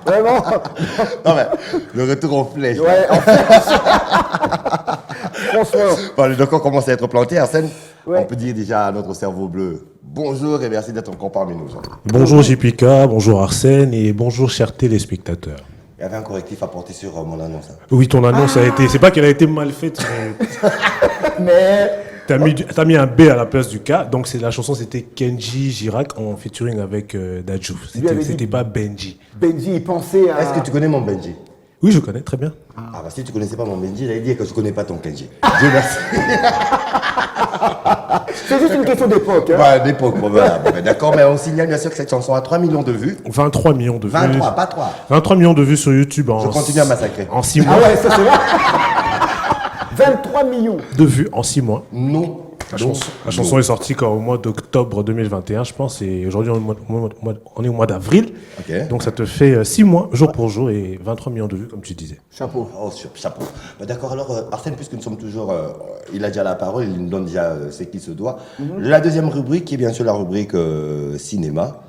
Vraiment. Non, mais le retour en flèche. Ouais, en fait. Franchement. Bon, le docteur commence à être planté, Arsène. Ouais. On peut dire déjà à notre cerveau bleu bonjour et merci d'être encore parmi nous. Bonjour JPK, bonjour Arsène et bonjour chers téléspectateurs. Il y avait un correctif à porter sur mon annonce. Hein. Oui, ton annonce a été. C'est pas qu'elle a été mal faite, mais. Mais. T'as mis un B à la place du K, donc la chanson c'était Kenji Girac en featuring avec Dadju. C'était pas Benji. Benji, il pensait à. Est-ce que tu connais mon Benji? Oui, je connais très bien. Ah, bah si tu connaissais pas mon Benji, j'allais dire que je connais pas ton Kenji. Dieu merci. C'est juste une question d'époque. Hein. Ouais, d'époque, bon, voilà. Bon, ben, d'accord, mais on signale bien sûr que cette chanson a 3 millions de vues. 23 millions de vues. 23, pas 3. 23 millions de vues sur YouTube Je continue à massacrer. en 6 mois. Ah ouais, ça c'est vrai. 23 millions. De vues en 6 mois. Non. La chanson est sortie au mois d'octobre 2021, je pense, et aujourd'hui on est au mois d'avril. Ok. Donc ça te fait 6 mois, jour pour jour, et 23 millions de vues, comme tu disais. Chapeau. Oh, chapeau. Bah, d'accord, alors Arsène, puisque nous sommes toujours. Il a déjà la parole, il nous donne déjà ce qui se doit. La deuxième rubrique, qui est bien sûr la rubrique cinéma.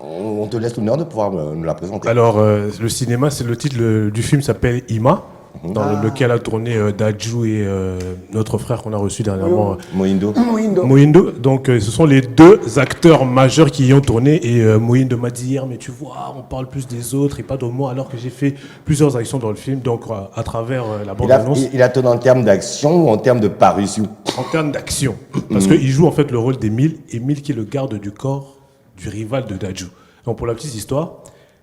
On te laisse l'honneur de pouvoir nous la présenter. Alors, le cinéma, c'est le titre du film s'appelle Ima, dans lequel a tourné Dadju et notre frère qu'on a reçu dernièrement, Mohindo. Mohindo. Donc, ce sont les deux acteurs majeurs qui y ont tourné. Et Mohindo m'a dit hier, mais tu vois, on parle plus des autres et pas de moi, alors que j'ai fait plusieurs actions dans le film. Donc, à travers la bande-annonce. Il a tourné en termes d'action ou en termes de parution? En termes d'action. Parce qu'il joue en fait le rôle d'Emile. Emile qui est le garde du corps du rival de Dadju. Donc, pour la petite histoire,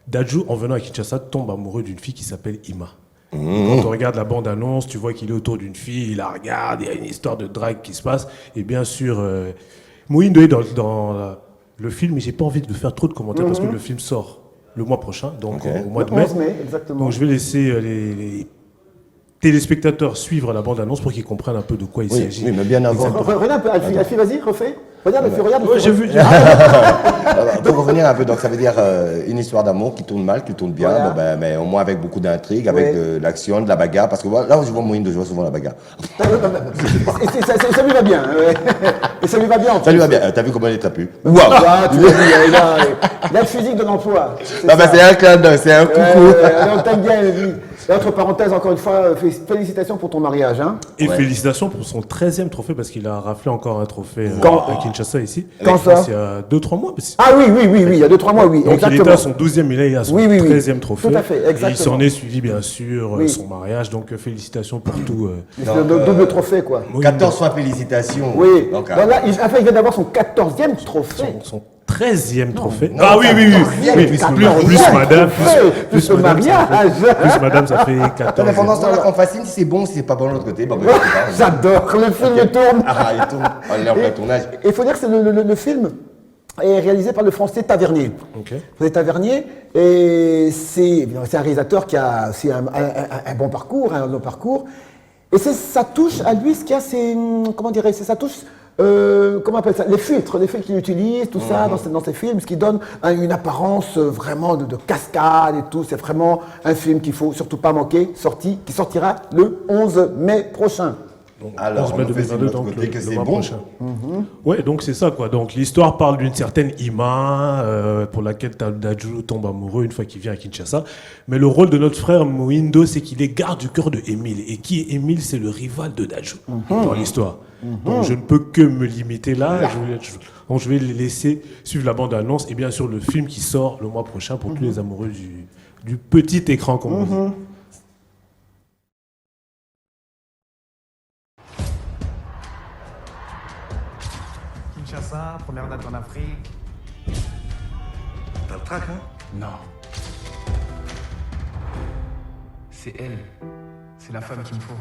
Dadju, en venant à Kinshasa, tombe amoureux d'une fille qui s'appelle Ima. Quand on regarde la bande-annonce, tu vois qu'il est autour d'une fille, il la regarde, il y a une histoire de drague qui se passe. Et bien sûr, Mohindo est dans le film, mais j'ai pas envie de faire trop de commentaires parce que le film sort le mois prochain, donc au mois de mai. 11 mai, exactement. Donc je vais laisser les téléspectateurs suivre la bande-annonce pour qu'ils comprennent un peu de quoi il s'agit. Oui, mais bien avant. Regarde un peu, Alfie, vas-y, refais. Regarde, Alfie, regarde. Ouais, j'ai vu. Pour revenir un peu, donc ça veut dire une histoire d'amour qui tourne mal, qui tourne bien, Voilà. bon, ben, mais au moins avec beaucoup d'intrigue, avec de l'action, de la bagarre, parce que là où je vois Mohindo, je vois souvent la bagarre. Et ça lui va bien. Ouais. Et ça lui va bien en Ça lui plus. va bien, t'as vu comment il est trapu? Waouh! Ah, tu l'as vu, il a le physique de l'emploi. Ah bah c'est un clin d'œil, c'est un coucou. On t'aime bien, Elvie. Et entre parenthèses, encore une fois, félicitations pour ton mariage. Hein. Et félicitations pour son 13e trophée parce qu'il a raflé encore un trophée à Kinshasa ici. Quand ça? Il y a 2-3 mois. Ah oui, il y a 2-3 mois, oui. Donc exactement. il était à son 12e et là il a son Oui, 13e trophée. Tout à fait, exactement. Et il s'en est suivi bien sûr Oui. son mariage. Donc félicitations pour tout. C'est le double trophée, quoi. 14 fois félicitations. Oui. Donc, Donc là, il vient d'avoir son 14e trophée. Son 13e trophée. non, Ah oui, oui, oui. plus Plus madame. Plus le mariage. Plus madame, ça fait Attends, 14. mais pendant ce temps-là, qu'on fascine, si c'est bon, si c'est pas bon de l'autre côté, bah, bah, c'est pas. J'adore, le film tourne. Ah, il tourne. On est en plein tournage. Il faut dire que c'est le film est réalisé par le français Tavernier. Ok. Français Tavernier, et c'est un réalisateur qui a aussi un bon parcours, un long parcours. Et ça touche à lui, ce qu'il y a, c'est, comment dirais-je, ça touche, comment on appelle ça, les filtres qu'il utilise, tout ça, dans ses films, ce qui donne une apparence vraiment de cascade et tout. C'est vraiment un film qu'il faut surtout pas manquer, qui sortira le 11 mai prochain. Donc, Alors, 11 mai on fait 2022, de notre donc côté que le c'est mois bon. prochain. Ouais, donc c'est ça quoi. Donc l'histoire parle d'une certaine Ima pour laquelle Dadju tombe amoureux une fois qu'il vient à Kinshasa. Mais le rôle de notre frère Mohindo, c'est qu'il est garde du cœur de Emile. Et qui est Emile? C'est le rival de Dadju dans l'histoire. Donc je ne peux que me limiter là. Donc je vais les laisser suivre la bande-annonce et bien sûr le film qui sort le mois prochain pour tous les amoureux du petit écran comme on dit. Kinshasa, première date en Afrique. T'as le trac, hein? Non. C'est elle. C'est la femme qu'il me faut.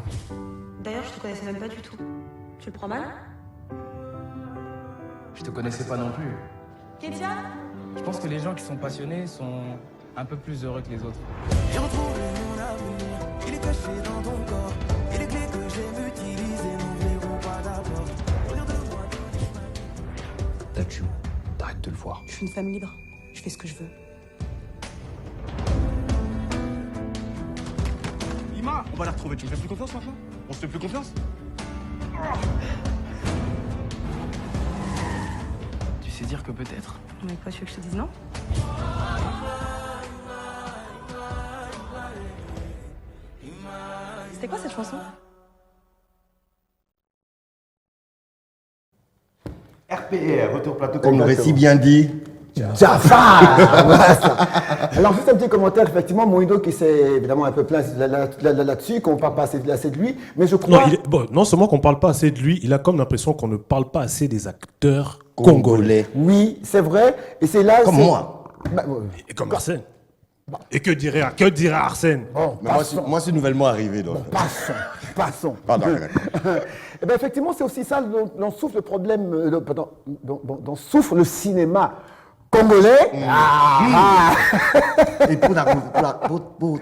D'ailleurs, je te connaissais même pas du tout. Tu le prends mal? Je te connaissais pas non plus. Kétia? Je pense que les gens qui sont passionnés sont un peu plus heureux que les autres. J'ai retrouvé mon avenir, il est caché dans ton corps. Et les clés que j'ai utilisées n'ouvriront pas ta porte. Regarde-moi. Dadju, t'arrêtes de le voir. Je suis une femme libre. Je fais ce que je veux. Ima, on va la retrouver. Tu me fais plus confiance maintenant? On se fait plus confiance? Tu sais dire que peut-être. Mais quoi, tu veux que je te dise non? C'était quoi cette chanson? RPR, retour plateau, comme l'aurait si bien dit. Jafar. Voilà ça. Alors, juste un petit commentaire, effectivement, Moïdo qui s'est évidemment un peu plaint là-dessus, qu'on ne parle pas assez de lui, mais je crois... Non seulement qu'on ne parle pas assez de lui, il a comme l'impression qu'on ne parle pas assez des acteurs congolais. Oui, c'est vrai, et c'est là... Comme moi. Bah, ouais. Et comme Arsène. Et que dirait Arsène? Oh, Mais moi, c'est nouvellement arrivé. Donc. Passons. Pardon, d'accord. Eh ben, effectivement, c'est aussi ça dont souffre le problème, dont souffre le cinéma congolais. Et pour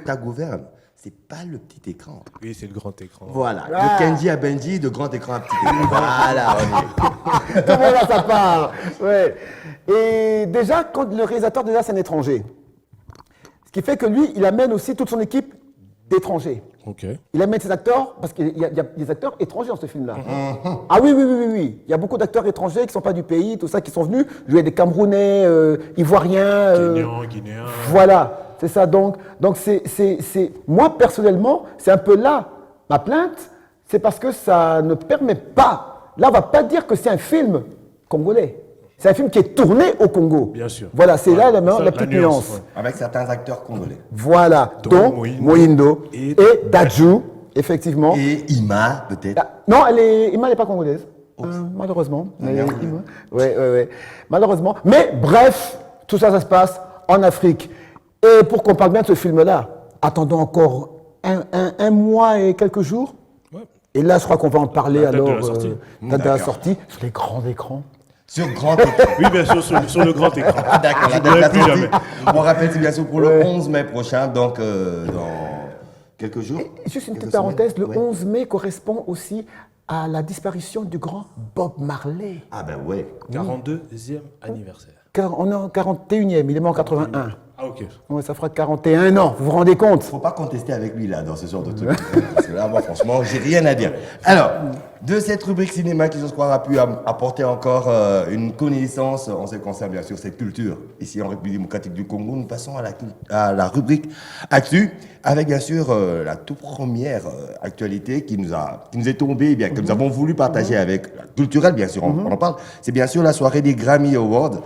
ta gouverne, c'est pas le petit écran. Oui, c'est le grand écran. Voilà, de Kenji à Benji, de grand écran à petit écran. Voilà, on y est. Comment là ça part? Ouais. Et déjà, quand le réalisateur, déjà, c'est un étranger. Ce qui fait que lui, il amène aussi toute son équipe d'étrangers. Ok. Il amène ses acteurs, parce qu'il y a des acteurs étrangers dans ce film-là. Ah oui. Il y a beaucoup d'acteurs étrangers qui ne sont pas du pays, tout ça, qui sont venus jouer des Camerounais, Ivoiriens. Guinéens. Voilà, c'est ça. Donc moi, personnellement, c'est un peu là ma plainte, c'est parce que ça ne permet pas. Là, on ne va pas dire que c'est un film congolais. C'est un film qui est tourné au Congo. Bien sûr. Voilà, c'est là la la petite nuance, nuance. ouais. Avec certains acteurs congolais. Voilà, Dont dont Mohindo et Dadju, effectivement. Et Ima, peut-être. Ah, non, Ima n'est pas congolaise, malheureusement. merde. Ouais. Malheureusement. Mais bref, tout ça, ça se passe en Afrique. Et pour qu'on parle bien de ce film-là, attendons encore un mois et quelques jours. Ouais. Et là, je crois qu'on va en parler La date de alors. la sortie. Date de la D'accord. sortie, sur les grands écrans. Sur grand écran. Oui, bien sûr, sur le grand écran. Ah, d'accord, la Je date de la plus sortie. jamais. On rappelle, c'est bien sûr pour le Ouais. 11 mai prochain, donc dans quelques jours. Juste une Quelques petite parenthèse, semaines. le Ouais. 11 mai correspond aussi à la disparition du grand Bob Marley. Ah ben ouais. 42e anniversaire. Car on est en 41e, il est mort en 81. Ah, ok. Ouais, ça fera 41 ans, vous vous rendez compte? Faut pas contester avec lui là dans ce genre de truc. Parce que là, moi franchement, j'ai rien à dire. Alors, de cette rubrique cinéma qui, je crois, a pu apporter encore une connaissance en ce qui concerne bien sûr cette culture ici en République démocratique du Congo, nous passons à la rubrique Actu avec bien sûr la toute première actualité qui nous est tombée, eh bien que nous avons voulu partager avec la culturelle, bien sûr, on en parle. C'est bien sûr la soirée des Grammy Awards.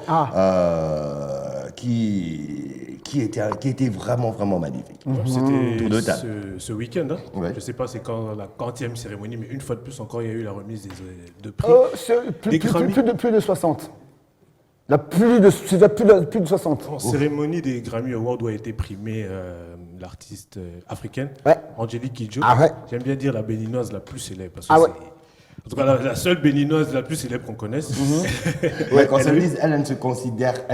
Qui était vraiment magnifique. C'était Tour de table. ce week-end. Hein. Ouais. Je ne sais pas c'est quand la 40e cérémonie, mais une fois de plus encore, il y a eu la remise de prix. C'est Des Grammy. plus de 60. Plus de 60. En cérémonie des Grammy Awards où a été primée l'artiste africaine, Ouais. Angélique Kidjo. Ah ouais. J'aime bien dire la béninoise la plus célèbre. Parce que Ah ouais. en tout cas, la seule béninoise la plus célèbre qu'on connaisse. Ouais, quand Elle ça a eu- dit, elle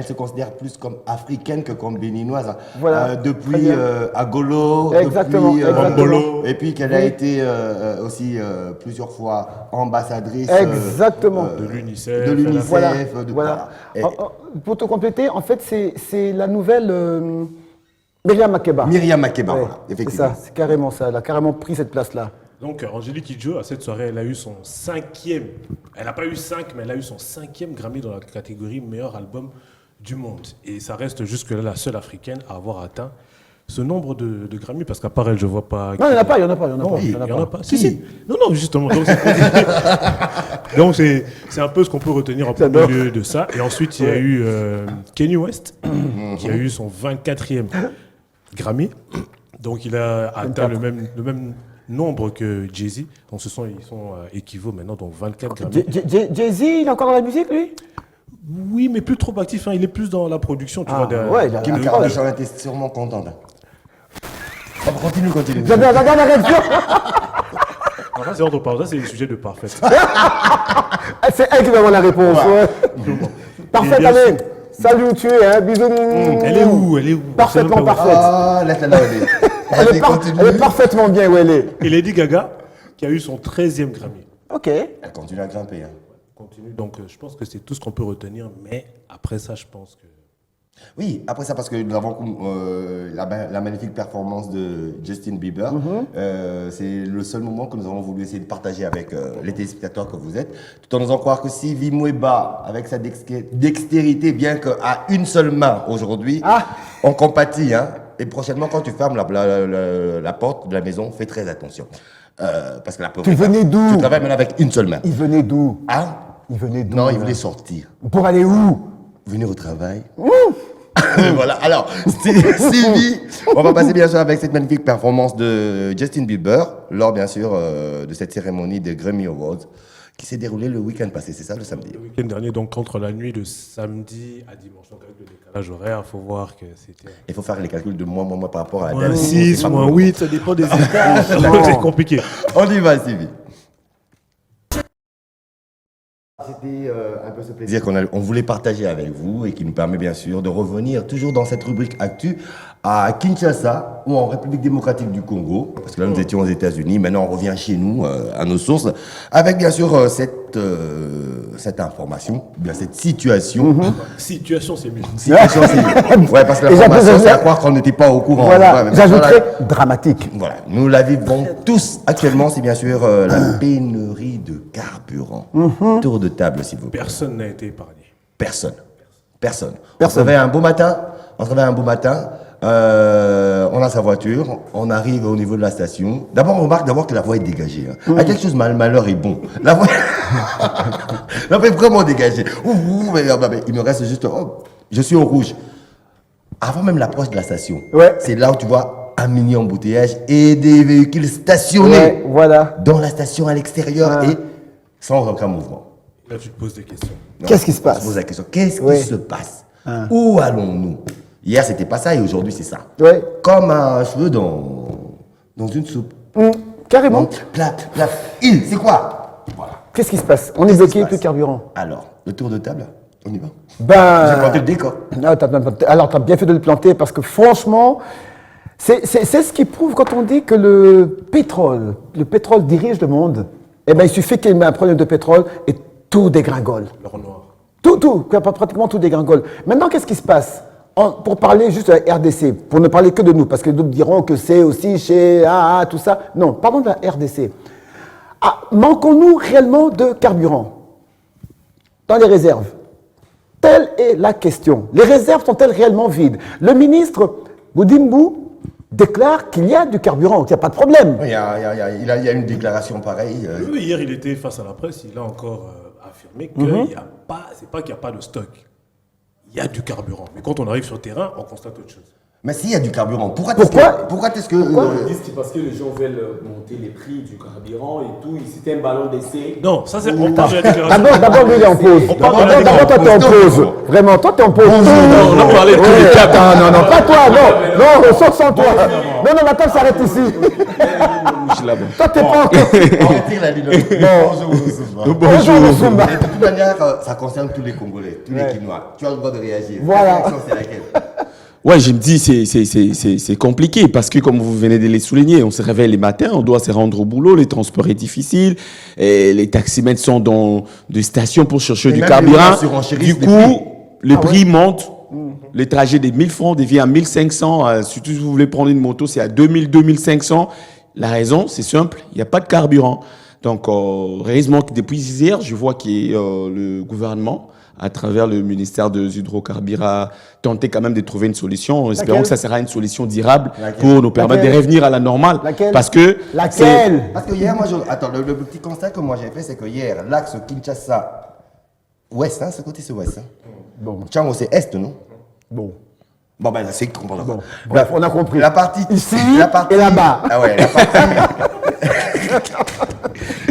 se considère plus comme africaine que comme béninoise. Voilà. Très Depuis bien. Agolo, Exactement, depuis exactement. et puis qu'elle a Oui. été aussi plusieurs fois ambassadrice Exactement. de l'UNICEF. de l'UNICEF. Voilà. de- Voilà. Et Pour te compléter, en fait, c'est la nouvelle Myriam Makeba. Myriam Makeba, Ouais, voilà, c'est effectivement. ça, c'est carrément ça. Elle a carrément pris cette place-là. Donc, Angélique Kidjo, à cette soirée, elle a eu son 5e. Elle n'a pas eu 5, mais elle a eu son 5e Grammy dans la catégorie meilleur album du monde. Et ça reste jusque-là la seule africaine à avoir atteint ce nombre de Grammy, parce qu'à part elle, je ne vois pas. Non, il n'y en a pas, il n'y en a pas. Non, il n'y en a pas. Si, Si. si. Non, justement. Donc, c'est un peu ce qu'on peut retenir en premier J'adore. lieu de ça. Et ensuite, il y a eu Kanye West, qui a eu son 24e Grammy. Donc, il a atteint le même nombre que Jay-Z. Donc, ils sont équivalents maintenant, donc 24 Grammy. Jay-Z, il est encore dans la musique, lui? Oui, mais plus trop actif. Hein. Il est plus dans la production, tu vois. ouais, il a- Kim Ah, Kardashian était sûrement contente. Oh, continue. J'adore la réaction. Non, ça, c'est autre part. Ça, c'est le sujet de parfait. Ah, c'est elle qui va avoir la réponse. Ouais. Parfait, Et bien allez. Salut où tu es, hein. Bisous. Elle est où? Elle est où? Parfaitement On sait même pas où. parfaite. Ah, laisse-la là, elle est. Elle est, continue. elle est parfaitement bien où elle est. Et Lady Gaga, qui a eu son 13e Grammy. Ok. Elle continue à grimper. Hein. Continue. Donc, je pense que c'est tout ce qu'on peut retenir. Mais après ça, je pense que. Oui, après ça, parce que nous avons la magnifique performance de Justin Bieber. C'est le seul moment que nous avons voulu essayer de partager avec les téléspectateurs que vous êtes, tout en nous en croire que Sylvie Moueba, avec sa dextérité, bien qu'à une seule main aujourd'hui, on compatit. Hein. Et prochainement, quand tu fermes la porte de la maison, fais très attention. Parce que la Tu venais d'où? Tu travailles maintenant avec une seule main. Il venait d'où? Hein? Il venait d'où? Non, il voulait sortir. Pour aller où? Venir au travail. Voilà, alors, Sylvie, on va passer bien sûr avec cette magnifique performance de Justin Bieber, lors bien sûr de cette cérémonie des Grammy Awards, qui s'est déroulée le week-end passé, c'est ça, le samedi? Le week-end dernier, donc entre la nuit de samedi à dimanche, donc avec le décalage horaire, il faut voir que c'était. Il faut faire les calculs de mois par rapport à la Moins date. 6, C'est pas moins bon. 8, ça dépend des états. C'est compliqué. On y va, Sylvie. C'était un peu ce plaisir qu'on voulait partager avec vous et qui nous permet bien sûr de revenir toujours dans cette rubrique Actu à Kinshasa ou en République démocratique du Congo, parce que là nous étions aux États-Unis, maintenant on revient chez nous à nos sources, avec bien sûr cette information, bien cette situation. Situation, c'est mieux. Situation, c'est... Ouais, parce que Et l'information, c'est à j'ajouterais- croire qu'on n'était pas au courant. Voilà, Ouais, mais j'ajouterais dramatique. voilà, nous la vivons tous actuellement, c'est bien sûr la pénurie de carburant. Tour de table, s'il vous plaît. Personne n'a été épargné. Personne. On se réveille un beau matin, on a sa voiture, on arrive au niveau de la station. D'abord, on remarque d'abord que la voie est dégagée. Hein. Il y a quelque chose, malheur est bon. La voie est vraiment dégagée. Mais il me reste juste, je suis au rouge. Avant même l'approche de la station, Ouais. c'est là où tu vois un mini embouteillage et des véhicules stationnés Ouais, voilà. dans la station à l'extérieur et sans aucun mouvement. Là, tu te poses des questions. Qu'est-ce qui se On passe? se pose la question, qu'est-ce Ouais. qui se passe? Où allons-nous? Hier, c'était pas ça et aujourd'hui, c'est ça. Ouais. Comme un cheveu dans une soupe. Carrément. Donc, plate. C'est quoi? Voilà. Qu'est-ce qui se passe? On est Qu'est-ce qui bloqué, se plus de passe carburant. Alors, le tour de table, on y va. J'ai Ben. planté le décor. Alors, tu as bien fait de le planter parce que franchement, c'est ce qui prouve quand on dit que le pétrole dirige le monde. Eh bien, il suffit qu'il y ait un problème de pétrole et tout dégringole. L'or noir. Pratiquement tout dégringole. Maintenant, qu'est-ce qui se passe? Pour parler juste de la RDC, pour ne parler que de nous, parce que d'autres diront que c'est aussi chez tout ça. Non, parlons de la RDC. Manquons-nous réellement de carburant dans les réserves? Telle est la question. Les réserves sont-elles réellement vides? Le ministre Boudimbu déclare qu'il y a du carburant, qu'il n'y a pas de problème. Il y a une déclaration pareille. Oui, hier, il était face à la presse, il a encore affirmé qu'il n'y a pas, c'est pas qu'il n'y a pas de stock. Il y a du carburant. Mais quand on arrive sur le terrain, on constate autre chose. Mais s'il y a du carburant, pourquoi est-ce que... Ils disent que c'est parce que les gens veulent monter les prix du carburant et tout. C'était un ballon d'essai. Non, ça c'est. On parle de la déclaration. D'abord, lui, il est en pause. On parle de la D'abord, toi, t'es en pause. Vraiment, toi, t'es en pause. On a parlé de tous les quatre. Non, pas toi, non, sauf sans toi. Non, la table s'arrête ici. Toi, t'es pas encore. On tire la ligne. Bonjour, Zumba. De toute manière, ça concerne tous les Congolais, tous les Quinois. Tu as le droit de réagir. Voilà. Ta réaction, c'est laquelle? Ouais, je me dis, c'est compliqué parce que, comme vous venez de les souligner, on se réveille les matins, on doit se rendre au boulot, les transports est difficile, et les taximètres sont dans des stations pour chercher du même carburant. les gens surenchérissent Du les coup, les prix montent. Les trajets des 1000 francs deviennent à 1500. Surtout si vous voulez prendre une moto, c'est à 2000, 2500. La raison, c'est simple, il n'y a pas de carburant. Donc, heureusement que depuis hier, je vois que le gouvernement, à travers le ministère des hydrocarbures, a tenté quand même de trouver une solution. Espérons que ça sera une solution durable pour nous permettre de revenir à la normale. Laquelle? Parce que Laquelle? Parce que hier, moi, attends, le petit constat que moi j'ai fait, c'est que hier, l'axe Kinshasa-Ouest, hein, ce côté c'est Ouest. Hein. Bon. Tchango, c'est Est, non? Bon. Bon, ben, c'est comprendre. Bon. Bref, on a compris. La partie Ici la partie, et là-bas. Ah ouais, la partie.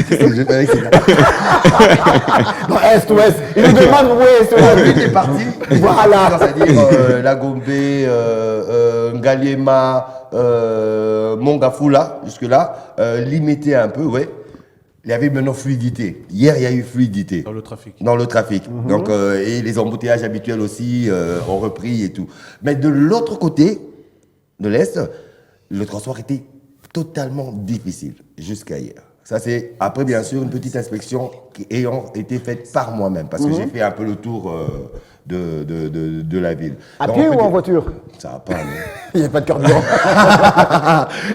Je savais que c'est ça. Non, Est, Ouest. Il nous demande Ouest, L'une des parties, Voilà. c'est-à-dire la Gombe, Ngaliema, Mongafula, jusque-là, limité un peu, ouais. Il y avait maintenant fluidité. Hier, il y a eu fluidité. Dans le trafic. Dans le trafic. Donc, et les embouteillages habituels aussi ont repris et tout. Mais de l'autre côté, de l'Est, le transport était totalement difficile jusqu'à hier. Ça, c'est après, bien sûr, une petite inspection ayant été faite par moi-même, parce que j'ai fait un peu le tour de la ville. À Donc, pied on peut ou en dire- voiture? Ça va pas, non. Il n'y a pas de carburant.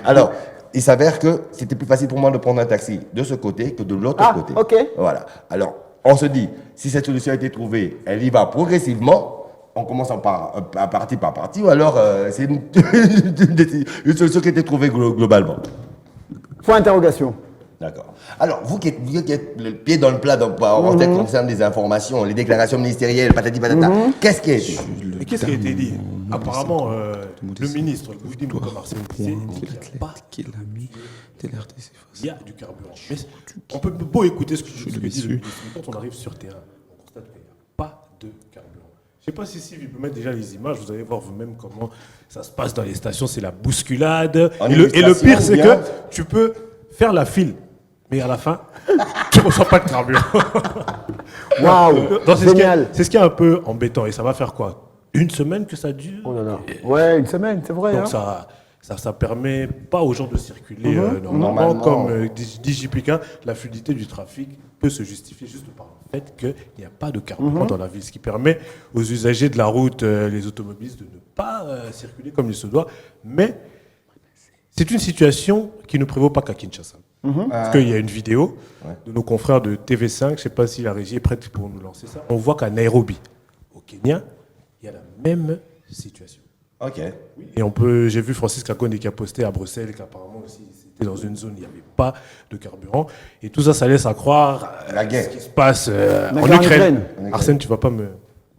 Alors, il s'avère que c'était plus facile pour moi de prendre un taxi de ce côté que de l'autre Ah, côté. ok. Voilà. Alors, on se dit, si cette solution a été trouvée, elle y va progressivement. on commence à partie par partie, ou alors c'est une solution qui a été trouvée globalement? Point d'interrogation. D'accord. Alors, vous qui êtes le pied dans le plat en ce qui concerne les informations, les déclarations ministérielles, patati patata, qu'est-ce qui a été? Mais qu'est-ce qui a été dit? Apparemment, le ministre, Goudin Arsène Didier, dit qu'il y a du carburant. Mais on peut beau écouter ce que dit le ministre, mais quand on arrive sur terrain, on constate qu'il n'y a pas de carburant. Je ne sais pas si Sylvie peut mettre déjà les images, vous allez voir vous-même comment ça se passe dans les stations, c'est la bousculade. Et le pire, c'est que tu peux faire la file, mais à la fin, tu ne reçois pas de carburant. Waouh, génial. C'est ce qui est un peu embêtant. Et ça va faire quoi? Une semaine que ça dure? Oh là là. Ouais, une semaine, c'est vrai. Donc hein. ça permet pas aux gens de circuler normalement. Comme dit JPK, la fluidité du trafic peut se justifier juste par le fait qu'il n'y a pas de carburant dans la ville, ce qui permet aux usagers de la route, les automobilistes, de ne pas circuler comme il se doit. Mais c'est une situation qui ne prévaut pas qu'à Kinshasa. Parce qu'il y a une vidéo de nos confrères de TV5, je ne sais pas si la régie est prête pour nous lancer ça. On voit qu'à Nairobi, au Kenya, il y a la même situation. Ok. Et j'ai vu Francis Kakone qui a posté à Bruxelles qu'apparemment aussi c'était dans une zone où il n'y avait pas de carburant. Et tout ça, ça laisse à croire ce qui se passe en Ukraine. Arsène, tu ne vas pas me...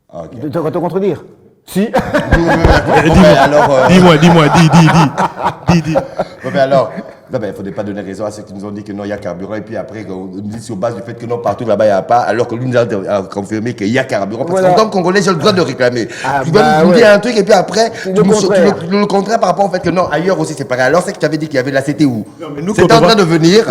Ah, okay. Tu vas te contredire? Si. Dis-moi, dis. Mais alors, il ne faudrait pas donner raison à ceux qui nous ont dit que non, il y a carburant, et puis après, on nous dit sur base du fait que non, partout là-bas, il n'y a pas, alors que lui nous a confirmé qu'il y a carburant. Parce qu'en tant que Congolais, j'ai le droit de réclamer. Tu dois nous dire un truc, et puis après, le contraire par rapport au fait que non, ailleurs aussi, c'est pareil. Alors, c'est que tu avais dit qu'il y avait la CTU. C'est en train de venir.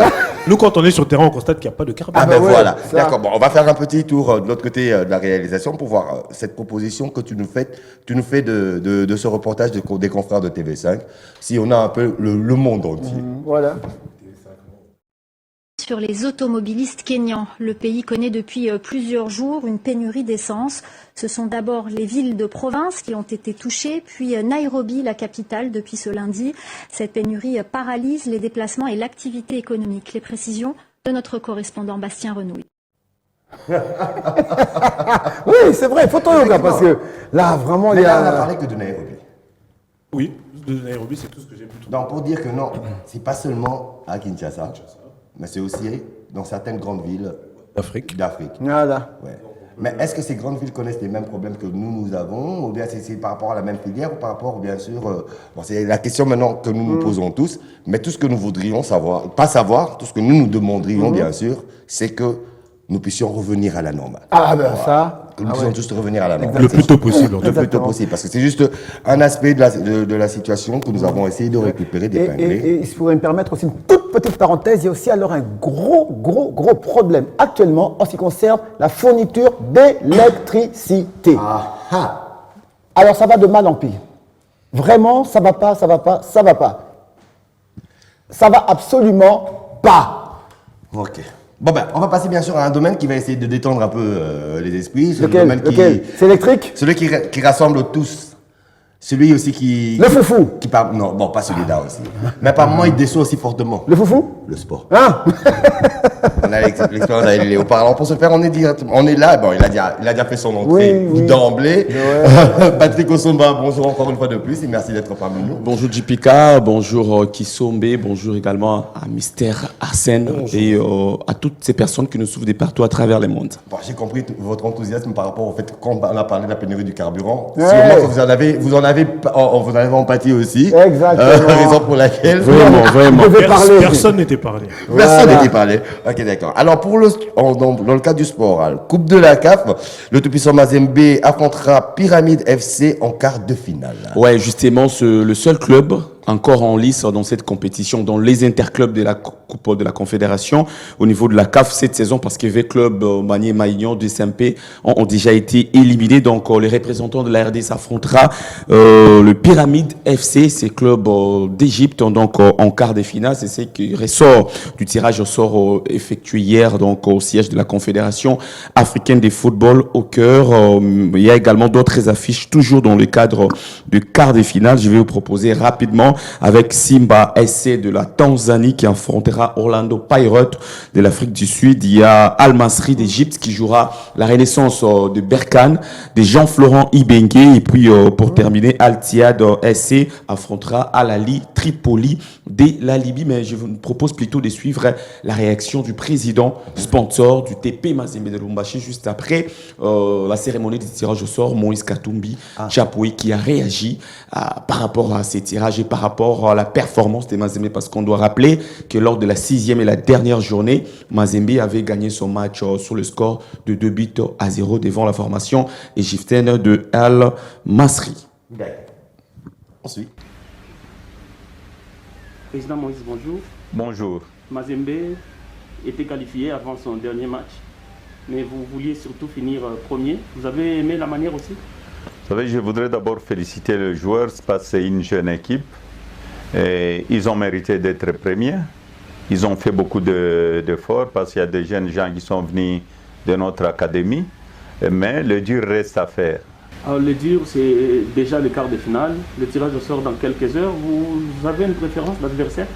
Nous, quand on est sur le terrain, on constate qu'il n'y a pas de carburant. Ah ben voilà. D'accord, bon, on va faire un petit tour de l'autre côté de la réalisation pour voir cette proposition que tu nous fais de ce reportage des confrères de TV5, si on a un peu le monde entier. Voilà. Sur les automobilistes kényans, le pays connaît depuis plusieurs jours une pénurie d'essence. Ce sont d'abord les villes de province qui ont été touchées, puis Nairobi, la capitale, depuis ce lundi. Cette pénurie paralyse les déplacements et l'activité économique. Les précisions de notre correspondant Bastien Renouille. Oui, c'est vrai, photo yoga, parce que là, vraiment, il y a... on n'a parlé que de Nairobi. Oui, de Nairobi, c'est tout ce que j'ai pu trouver. Donc, pour dire que non, c'est pas seulement à Kinshasa, mais c'est aussi dans certaines grandes villes d'Afrique. Voilà. Ouais. Mais est-ce que ces grandes villes connaissent les mêmes problèmes que nous avons, ou bien c'est par rapport à la même filière, ou par rapport, bien sûr, bon, c'est la question maintenant que nous nous posons tous, mais tout ce que nous voudrions savoir, pas savoir, tout ce que nous demanderions, bien sûr, c'est que nous puissions revenir à la normale. Ah ben ça. Que nous puissions tous revenir à la normale. Le plus tôt possible. Le plus tôt possible, parce que c'est juste un aspect de la situation que nous avons essayé de récupérer, d'épingler. Et si vous pouvez me permettre aussi une toute petite parenthèse, il y a aussi alors un gros problème actuellement en ce qui concerne la fourniture d'électricité. Alors ça va de mal en pire. Vraiment, ça va pas. Ça va absolument pas. Ok. Bon ben, on va passer bien sûr à un domaine qui va essayer de détendre un peu les esprits. Lequel? C'est électrique? Celui qui rassemble tous. Celui aussi qui... Le foufou? Non, bon, pas celui-là aussi. Mais par moment, il déçoit aussi fortement. Le foufou? Le sport. Ah. On a l'expérience avec Léo Parlant. Pour ce faire, on est là. Bon, il a déjà fait son entrée d'emblée. Ouais. Patrick Osomba, bonjour encore une fois de plus et merci d'être parmi nous. Bonjour JPK, bonjour Kisombe, bonjour également à Mister Arsène et à toutes ces personnes qui nous suivent de partout à travers le monde. Bon, j'ai compris votre enthousiasme par rapport au fait qu'on a parlé de la pénurie du carburant. Ouais. Sûrement que vous en avez empathie aussi. Exactement. Raison pour laquelle... Vraiment. Personne n'était parlé. Personne n'était parlé. Ok, d'accord. Alors, dans le cas du sport, Coupe de la CAF, le tout-puissant Mazembe affrontera Pyramide FC en quart de finale. Ouais, justement, le seul club encore en lice dans cette compétition, dans les interclubs de la Coupe de la Confédération, au niveau de la CAF cette saison, parce que les clubs Manier, Maïgnon, DSMP ont déjà été éliminés. Donc, les représentants de la RDC affrontera le Pyramide FC, ces clubs d'Égypte, donc en quart de finale. C'est ce qui ressort du tirage au sort effectué hier, donc au siège de la Confédération africaine de football au cœur. Il y a également d'autres affiches, toujours dans le cadre du quart de finale. Je vais vous proposer rapidement avec Simba SC de la Tanzanie qui affrontera affrontera Orlando Pirates de l'Afrique du Sud. Il y a Al Masry d'Égypte qui jouera la Renaissance de Berkane, de Jean-Florent Ibengue. Et puis, pour terminer, Al Ittihad SC affrontera Al Ahly Tripoli de la Libye. Mais je vous propose plutôt de suivre la réaction du président sponsor du TP Mazembe de Lubumbashi juste après la cérémonie de tirage au sort, Moïse Katumbi Chapoui, qui a réagi par rapport à ces tirages et par rapport à la performance des Mazembe, parce qu'on doit rappeler que lors de la 6e et la dernière journée, Mazembe avait gagné son match sur le score de 2-0 devant la formation égyptienne de Al Masry. Ensuite. Président Moïse, bonjour. Bonjour. Mazembe était qualifié avant son dernier match, mais vous vouliez surtout finir premier. Vous avez aimé la manière aussi? Vous savez, je voudrais d'abord féliciter les joueurs parce que c'est une jeune équipe. Et ils ont mérité d'être premiers. Ils ont fait beaucoup d'efforts parce qu'il y a des jeunes gens qui sont venus de notre académie. Mais le dur reste à faire. Alors, le dur, c'est déjà le quart de finale. Le tirage au sort dans quelques heures. Vous avez une préférence d'adversaire?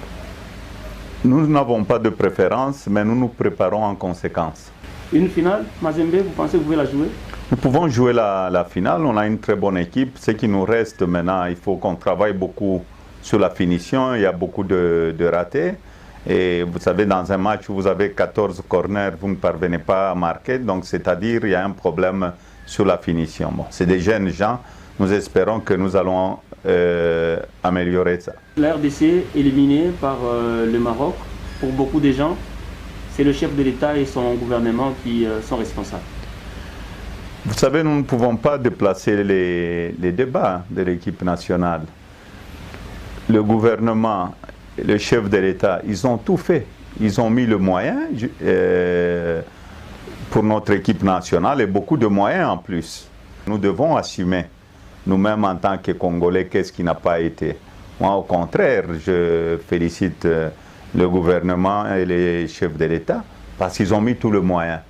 Nous n'avons pas de préférence, mais nous nous préparons en conséquence. Une finale, Mazembe, vous pensez que vous pouvez la jouer? Nous pouvons jouer la finale. On a une très bonne équipe. Ce qui nous reste maintenant, il faut qu'on travaille beaucoup sur la finition. Il y a beaucoup de ratés. Et vous savez, dans un match où vous avez 14 corners, vous ne parvenez pas à marquer. Donc, c'est-à-dire qu'il y a un problème sur la finition. Bon, c'est des jeunes gens. Nous espérons que nous allons améliorer ça. La RDC éliminée par le Maroc, pour beaucoup de gens, c'est le chef de l'État et son gouvernement qui sont responsables. Vous savez, nous ne pouvons pas déplacer les débats de l'équipe nationale. Le gouvernement, le chef de l'État, ils ont tout fait. Ils ont mis le moyen pour notre équipe nationale et beaucoup de moyens en plus. Nous devons assumer, nous-mêmes en tant que Congolais, qu'est-ce qui n'a pas été. Moi, au contraire, je félicite le gouvernement et les chefs de l'État parce qu'ils ont mis tout le moyen.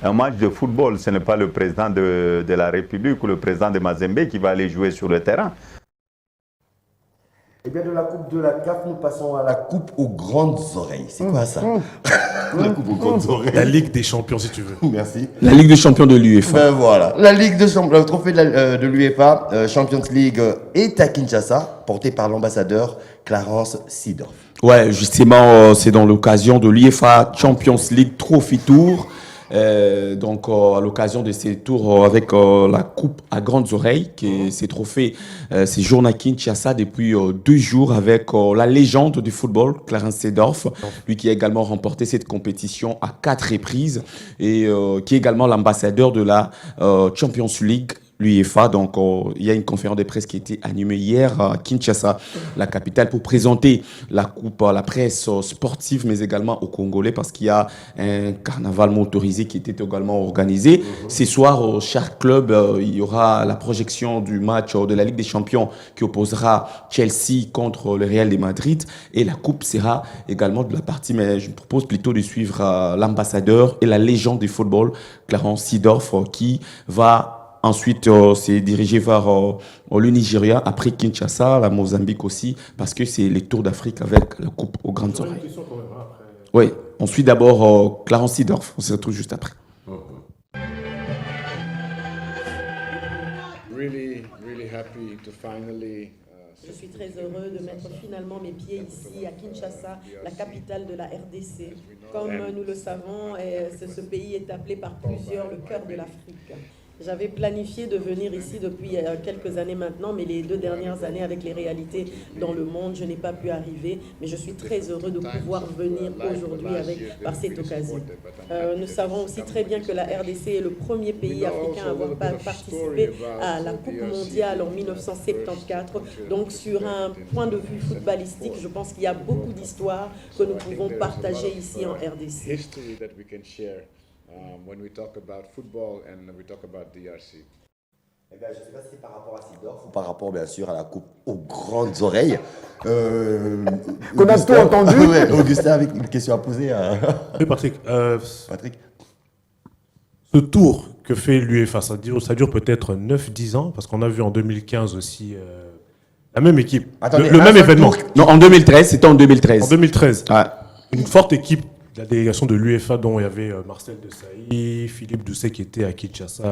Un match de football, ce n'est pas le président de la République ou le président de Mazembe qui va aller jouer sur le terrain. Eh bien, de la coupe de la CAF, nous passons à la coupe aux grandes oreilles. C'est quoi ça? La coupe aux grandes oreilles. La Ligue des Champions, si tu veux. Merci. La Ligue des Champions de l'UEFA. Ben voilà. La Ligue des Champions, le trophée de l'UEFA, Champions League, est à Kinshasa, porté par l'ambassadeur Clarence Seedorf. Ouais, justement, c'est dans l'occasion de l'UEFA Champions League Trophy Tour. Donc, à l'occasion de ces tours avec la coupe à grandes oreilles, ces trophées séjournent à Kinshasa depuis 2 jours avec la légende du football, Clarence Seedorf, lui qui a également remporté cette compétition à 4 reprises et qui est également l'ambassadeur de la Champions League. L'UEFA, donc il y a une conférence de presse qui a été animée hier à Kinshasa, la capitale, pour présenter la coupe à la presse sportive, mais également aux Congolais, parce qu'il y a un carnaval motorisé qui était également organisé. Ce soir, chaque club, il y aura la projection du match de la Ligue des Champions qui opposera Chelsea contre le Real de Madrid, et la coupe sera également de la partie, mais je propose plutôt de suivre l'ambassadeur et la légende du football, Clarence Seedorf, qui va ensuite s'est dirigé vers le Nigeria, après Kinshasa, la Mozambique aussi, parce que c'est les Tours d'Afrique avec la coupe aux grandes oreilles. Oui, on suit d'abord Clarence Seedorf, on se retrouve juste après. Je suis très heureux de mettre finalement mes pieds ici à Kinshasa, la capitale de la RDC. Comme nous le savons, ce pays est appelé par plusieurs le cœur de l'Afrique. J'avais planifié de venir ici depuis quelques années maintenant, mais les 2 dernières années, avec les réalités dans le monde, je n'ai pas pu arriver. Mais je suis très heureux de pouvoir venir aujourd'hui par cette occasion. Nous savons aussi très bien que la RDC est le premier pays africain à avoir participé à la Coupe mondiale en 1974. Donc sur un point de vue footballistique, je pense qu'il y a beaucoup d'histoires que nous pouvons partager ici en RDC. When we talk about football and we talk about DRC. Eh bien, je ne sais pas si c'est par rapport à Seedorf ou par rapport, bien sûr, à la coupe aux grandes oreilles. Qu'on a tout entendu. Ouais, Augustin, avec une question à poser à... Oui, Patrick. Patrick. Ce tour que fait l'UEFA, ça dure peut-être 9-10 ans, parce qu'on a vu en 2015 aussi la même équipe, Attendez, le même événement. Non, en 2013, c'était en 2013. En 2013. Ouais. une forte équipe, la délégation de l'UEFA dont il y avait Marcel Desailly, Philippe Doucet qui était à Kinshasa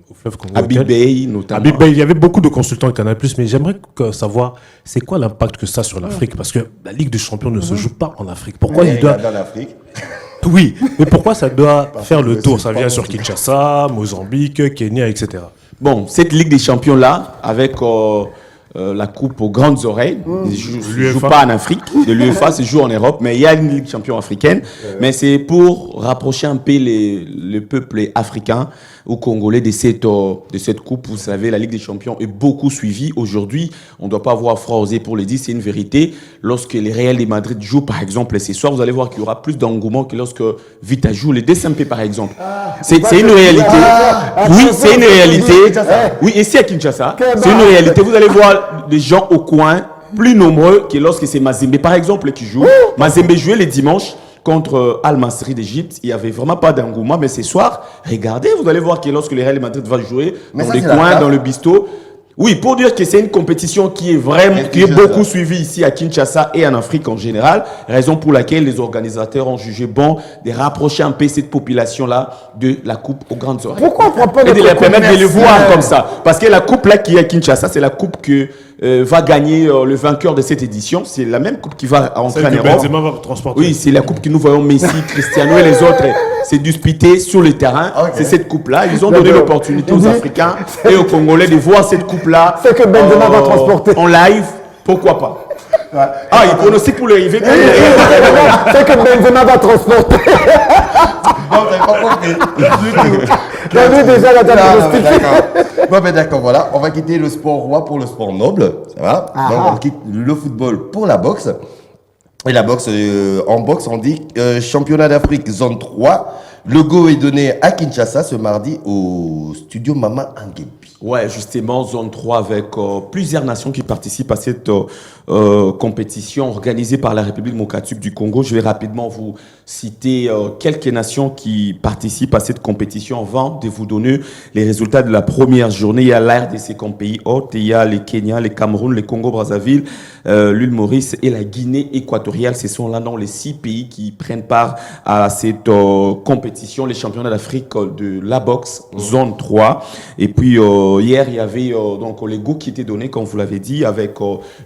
au fleuve Congo. Habib Bey notamment. Habib Bey, il y avait beaucoup de consultants de Canal+, mais j'aimerais savoir c'est quoi l'impact que ça a sur l'Afrique, parce que la Ligue des Champions ne se joue pas en Afrique. Pourquoi il doit... dans l'Afrique. Oui, mais pourquoi ça doit faire le tour? Ça vient sur Kinshasa, Mozambique, Kenya, etc. Bon, cette Ligue des Champions-là, avec la coupe aux grandes oreilles, ne joue pas en Afrique, de l'UEFA, se joue en Europe, mais il y a une Ligue des Champions africaine, mais c'est pour rapprocher un peu le peuple africain ou congolais de cette coupe. Vous savez, la Ligue des Champions est beaucoup suivie. Aujourd'hui, on ne doit pas avoir froid aux yeux pour le dire, c'est une vérité. Lorsque les Real de Madrid jouent, par exemple, ce soir, vous allez voir qu'il y aura plus d'engouement que lorsque Vita joue, les DSMP, par exemple. C'est une réalité. Oui, c'est une réalité. Oui, ici à Kinshasa, c'est une réalité. Vous allez voir les gens au coin plus nombreux que lorsque c'est Mazembe, par exemple, qui joue. Mazembe jouait les dimanches contre Al-Masri d'Égypte. Il n'y avait vraiment pas d'engouement, mais ce soir, regardez, vous allez voir que lorsque le Real Madrid va jouer dans les coins, dans le bistrot. Oui, pour dire que c'est une compétition qui est vraiment, qui est beaucoup suivie ici à Kinshasa et en Afrique en général, raison pour laquelle les organisateurs ont jugé bon de rapprocher un peu cette population-là de la coupe aux grandes oreilles. Pourquoi on prend pas et de les permettre de les voir comme ça? Parce que la coupe là qui est à Kinshasa, c'est la coupe que va gagner le vainqueur de cette édition. C'est la même coupe qui va entrer en Europe. Benzema va transporter. Oui, c'est la coupe que nous voyons Messi, Cristiano et les autres. C'est disputé sur le terrain. Okay. C'est cette coupe-là. Ils ont donné l'opportunité aux Africains et aux Congolais de voir cette coupe-là. C'est que Benzema va transporter. En live, pourquoi pas? Ah, il pronostique pour l'arrivée. C'est que Benzema va transporter. Non, vous n'avez pas compris. T'as vu déjà la date. Bon, ben d'accord, voilà. On va quitter le sport roi pour le sport noble. Ça va? Donc, on quitte le football pour la boxe. Et la boxe, en boxe, on dit championnat d'Afrique zone 3. Le go est donné à Kinshasa ce mardi au studio Mama Angebi. Ouais, justement, zone 3 avec plusieurs nations qui participent à cette compétition organisée par la République démocratique du Congo. Je vais rapidement vous citer quelques nations qui participent à cette compétition avant de vous donner les résultats de la première journée. Il y a l'RDC comme pays hôte, il y a les Kenya, les Cameroun, les Congo-Brazzaville, l'île Maurice et la Guinée équatoriale. Ce sont là dans les 6 pays qui prennent part à cette compétition, les championnats d'Afrique de la boxe, zone 3. Et puis hier, il y avait donc les goûts qui étaient donnés, comme vous l'avez dit, avec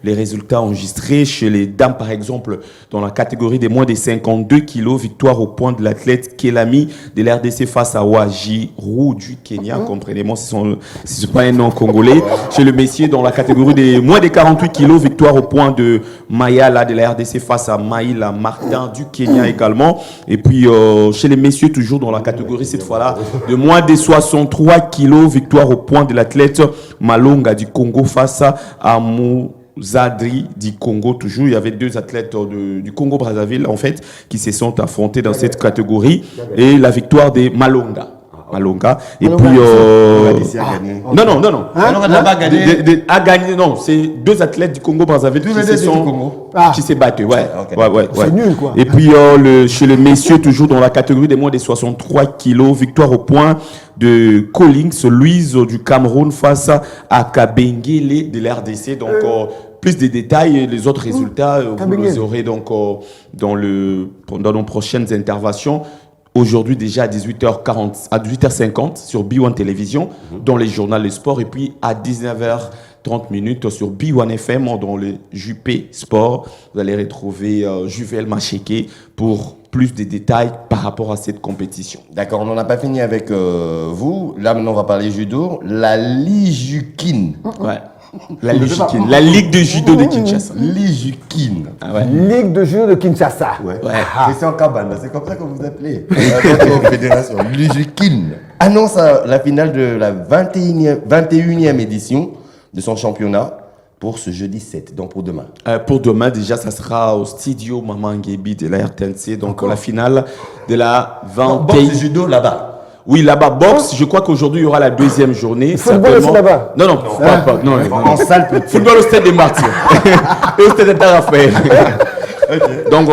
les résultats enregistrés chez les dames, par exemple, dans la catégorie des moins de 52 kilos, victoire au point de l'athlète Kelami de l'RDC face à Wajirou du Kenya. Comprenez-moi, ce n'est pas un nom congolais. Chez le messieurs, dans la catégorie des moins de 48 kilos, victoire au point de Mayala de la RDC face à Maïla Martin du Kenya également. Et puis, chez les messieurs, toujours dans la catégorie, cette fois-là, de moins de 63 kilos, victoire au point de l'athlète Malonga du Congo face à Zadri du Congo. Toujours, il y avait 2 athlètes du Congo-Brazzaville, en fait, qui se sont affrontés dans cette catégorie. Et la victoire des Malonga. Et puis non. A gagné, non, c'est 2 athlètes du Congo-Brazzaville qui s'est battu. Ouais. C'est nul, quoi. Et puis chez les messieurs, toujours dans la catégorie des moins de 63 kilos, victoire au point de Collins, Louise du Cameroun face à Kabengele de l'RDC. Donc plus de détails et les autres résultats, vous les aurez donc dans nos prochaines interventions. Aujourd'hui déjà à 18h50 sur B1 Télévision, dans les journaux des sports, et puis à 19h30 sur B1 FM, dans le JP Sport. Vous allez retrouver Juvel Macheke pour plus de détails par rapport à cette compétition. D'accord, on n'en a pas fini avec vous. Là maintenant on va parler judo. La Lijukin. Ouais. La Ligue de judo de Kinshasa. Lijukin. Ah ouais. Ligue de judo de Kinshasa. Ouais. C'est en cabane, c'est comme ça que vous appelez. Votre fédération. Lijukin annonce la finale de la 21e édition de son championnat pour ce jeudi 7, donc pour demain. Pour demain, déjà, ça sera au studio Mama Angebi de la RTNC, donc la finale de la 21e judo là-bas. Oui, là-bas, boxe, je crois qu'aujourd'hui, il y aura la 2e journée. Football aussi là-bas? Non, pas. Non, en salle peut-être. Football au stade des Martyrs. Et au stade de Raphaël. Donc,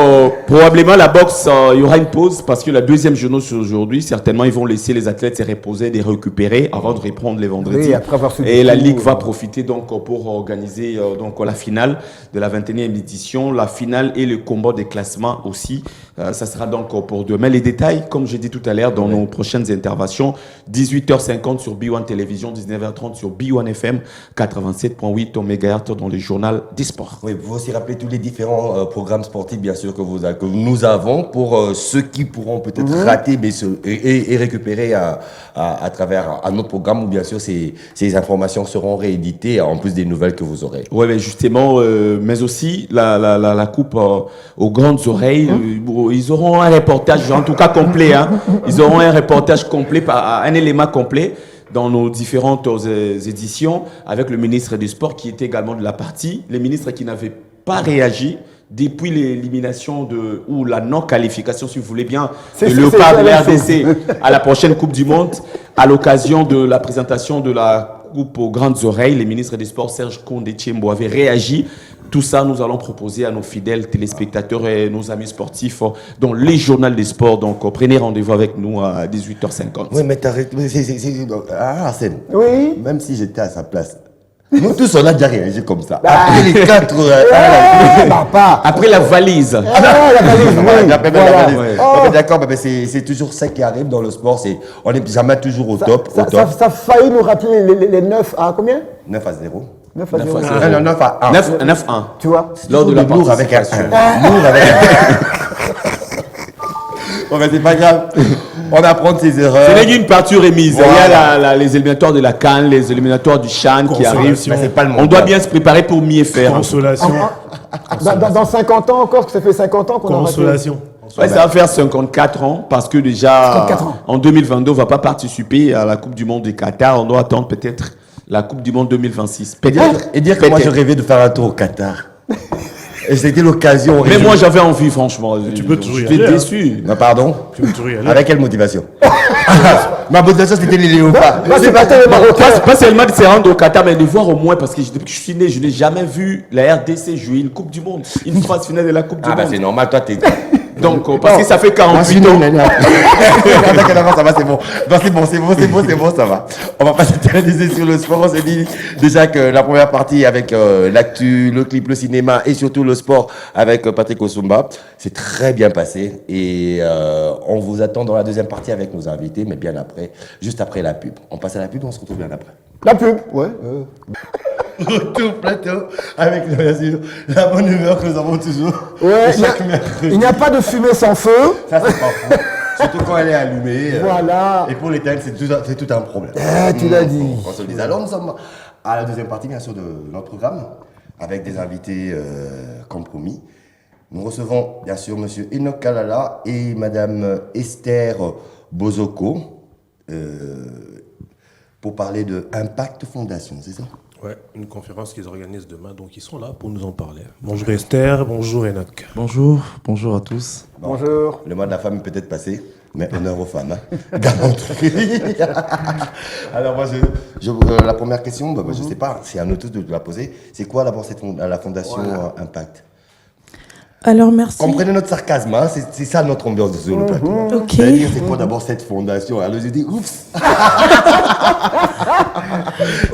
probablement, la boxe, il y aura une pause parce que la deuxième journée c'est aujourd'hui. Certainement, ils vont laisser les athlètes se reposer, les récupérer avant de reprendre les vendredis. Oui, après avoir suivi Et la tout, Ligue va profiter donc pour organiser donc la finale de la 21e édition, la finale et le combat des classements aussi. Ça sera donc pour demain. Les détails, comme j'ai dit tout à l'heure, dans nos prochaines interventions, 18h50 sur B1 Télévision, 19h30 sur B1 FM, 87.8 MHz dans le journal des sports. Oui, vous aussi rappeler tous les différents programmes sportifs, bien sûr, que nous avons pour ceux qui pourront peut-être rater mais et récupérer à travers un autre programme où, bien sûr, ces informations seront rééditées en plus des nouvelles que vous aurez. Oui, mais justement, mais aussi la coupe aux grandes oreilles. Ils auront un reportage, en tout cas complet. Hein. Ils auront un reportage complet, un élément complet dans nos différentes éditions avec le ministre des Sports qui était également de la partie. Les ministres qui n'avaient pas réagi depuis l'élimination ou la non-qualification, si vous voulez bien, de Léopard de la RDC à la prochaine Coupe du Monde, à l'occasion de la présentation de la Coupe aux grandes oreilles, les ministres des Sports, Serge Koundé Tchembo, avaient réagi. Tout ça, nous allons proposer à nos fidèles téléspectateurs et nos amis sportifs dans les journaux des sports. Donc, prenez rendez-vous avec nous à 18h50. Oui, mais Arsène, oui. Même si j'étais à sa place, nous tous, on a déjà réagi comme ça. Bah, après les 4... Après la valise. La valise, voilà. Ouais. D'accord, mais c'est toujours ça qui arrive dans le sport. On n'est jamais toujours au top. Ça a failli nous rappeler les 9 à combien? 9 à 0. 9 à 0. 9 à 1. 9 1. Tu vois? Lors de la lourd avec un 1. Lourd avec un 1. Bon, mais c'est pas grave. On apprend de ses erreurs. C'est une partie remise. Voilà. Il y a les éliminatoires de la CAN, les éliminatoires du CHAN qui arrivent. On doit bien se préparer pour mieux faire. Consolation. Dans 50 ans encore, parce que ça fait 50 ans qu'on a Consolation. Ouais, ça va faire 54 ans parce que déjà en 2022, on ne va pas participer à la Coupe du Monde du Qatar. On doit attendre peut-être la Coupe du Monde 2026. Et dire que moi, je rêvais de faire un tour au Qatar. Et c'était l'occasion. Mais moi, j'avais envie, franchement. Tu peux toujours y aller. J'étais déçu. Non, pardon. Tu peux toujours y aller. Avec quelle motivation? Ma motivation, c'était les léopards. Pas seulement de se rendre au Qatar, mais de voir au moins, parce que depuis que je suis né, je n'ai jamais vu la RDC jouer une Coupe du Monde, une phase finale de la Coupe du Monde. Ah, bah c'est normal, toi, t'es. Donc, parce que ça fait 48 ans. Ça va, c'est bon. Non, c'est bon, ça va. On va pas s'éterniser sur le sport. On s'est dit déjà que la première partie avec l'actu, le clip, le cinéma et surtout le sport avec Patrick Osumba, c'est très bien passé. Et on vous attend dans la deuxième partie avec nos invités, mais bien après, juste après la pub. On passe à la pub, on se retrouve bien après. La pub, ouais. Retour plateau avec, bien sûr, la bonne humeur que nous avons toujours. Ouais, il n'y a pas de fumée sans feu. Ça, c'est pas faux. Surtout quand elle est allumée. Voilà. Et pour l'éteindre, c'est tout un problème. Tu l'as dit. On se le dit. Alors, nous sommes à la deuxième partie, bien sûr, de notre programme, avec des invités comme promis. Nous recevons, bien sûr, M. Enoch Kalala et Mme Esther Bozoko pour parler de Impact Fondation, c'est ça? Ouais, une conférence qu'ils organisent demain, donc ils sont là pour nous en parler. Bonjour Esther, bonjour Enoch. Bonjour à tous. Bon, bonjour. Le mois de la femme est peut-être passé, mais honneur aux femmes. Galanterie. Alors moi, la première question, je ne sais pas, c'est à nous tous de la poser. C'est quoi d'abord la fondation Impact? Alors merci. Comprenez notre sarcasme, hein? C'est ça notre ambiance sur le plateau. Ok. C'est-à-dire, c'est quoi d'abord cette fondation? Alors je dis, oups.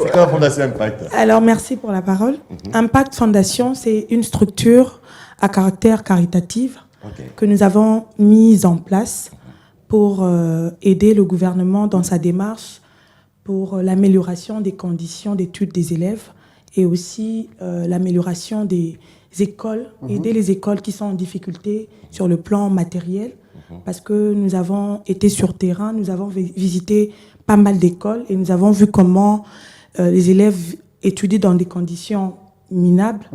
C'est quoi la fondation Impact? Alors merci pour la parole. Impact Fondation, c'est une structure à caractère caritatif que nous avons mise en place pour aider le gouvernement dans sa démarche pour l'amélioration des conditions d'études des élèves et aussi l'amélioration des écoles, aider les écoles qui sont en difficulté sur le plan matériel, parce que nous avons été sur terrain, nous avons visité pas mal d'écoles et nous avons vu comment les élèves étudient dans des conditions minables.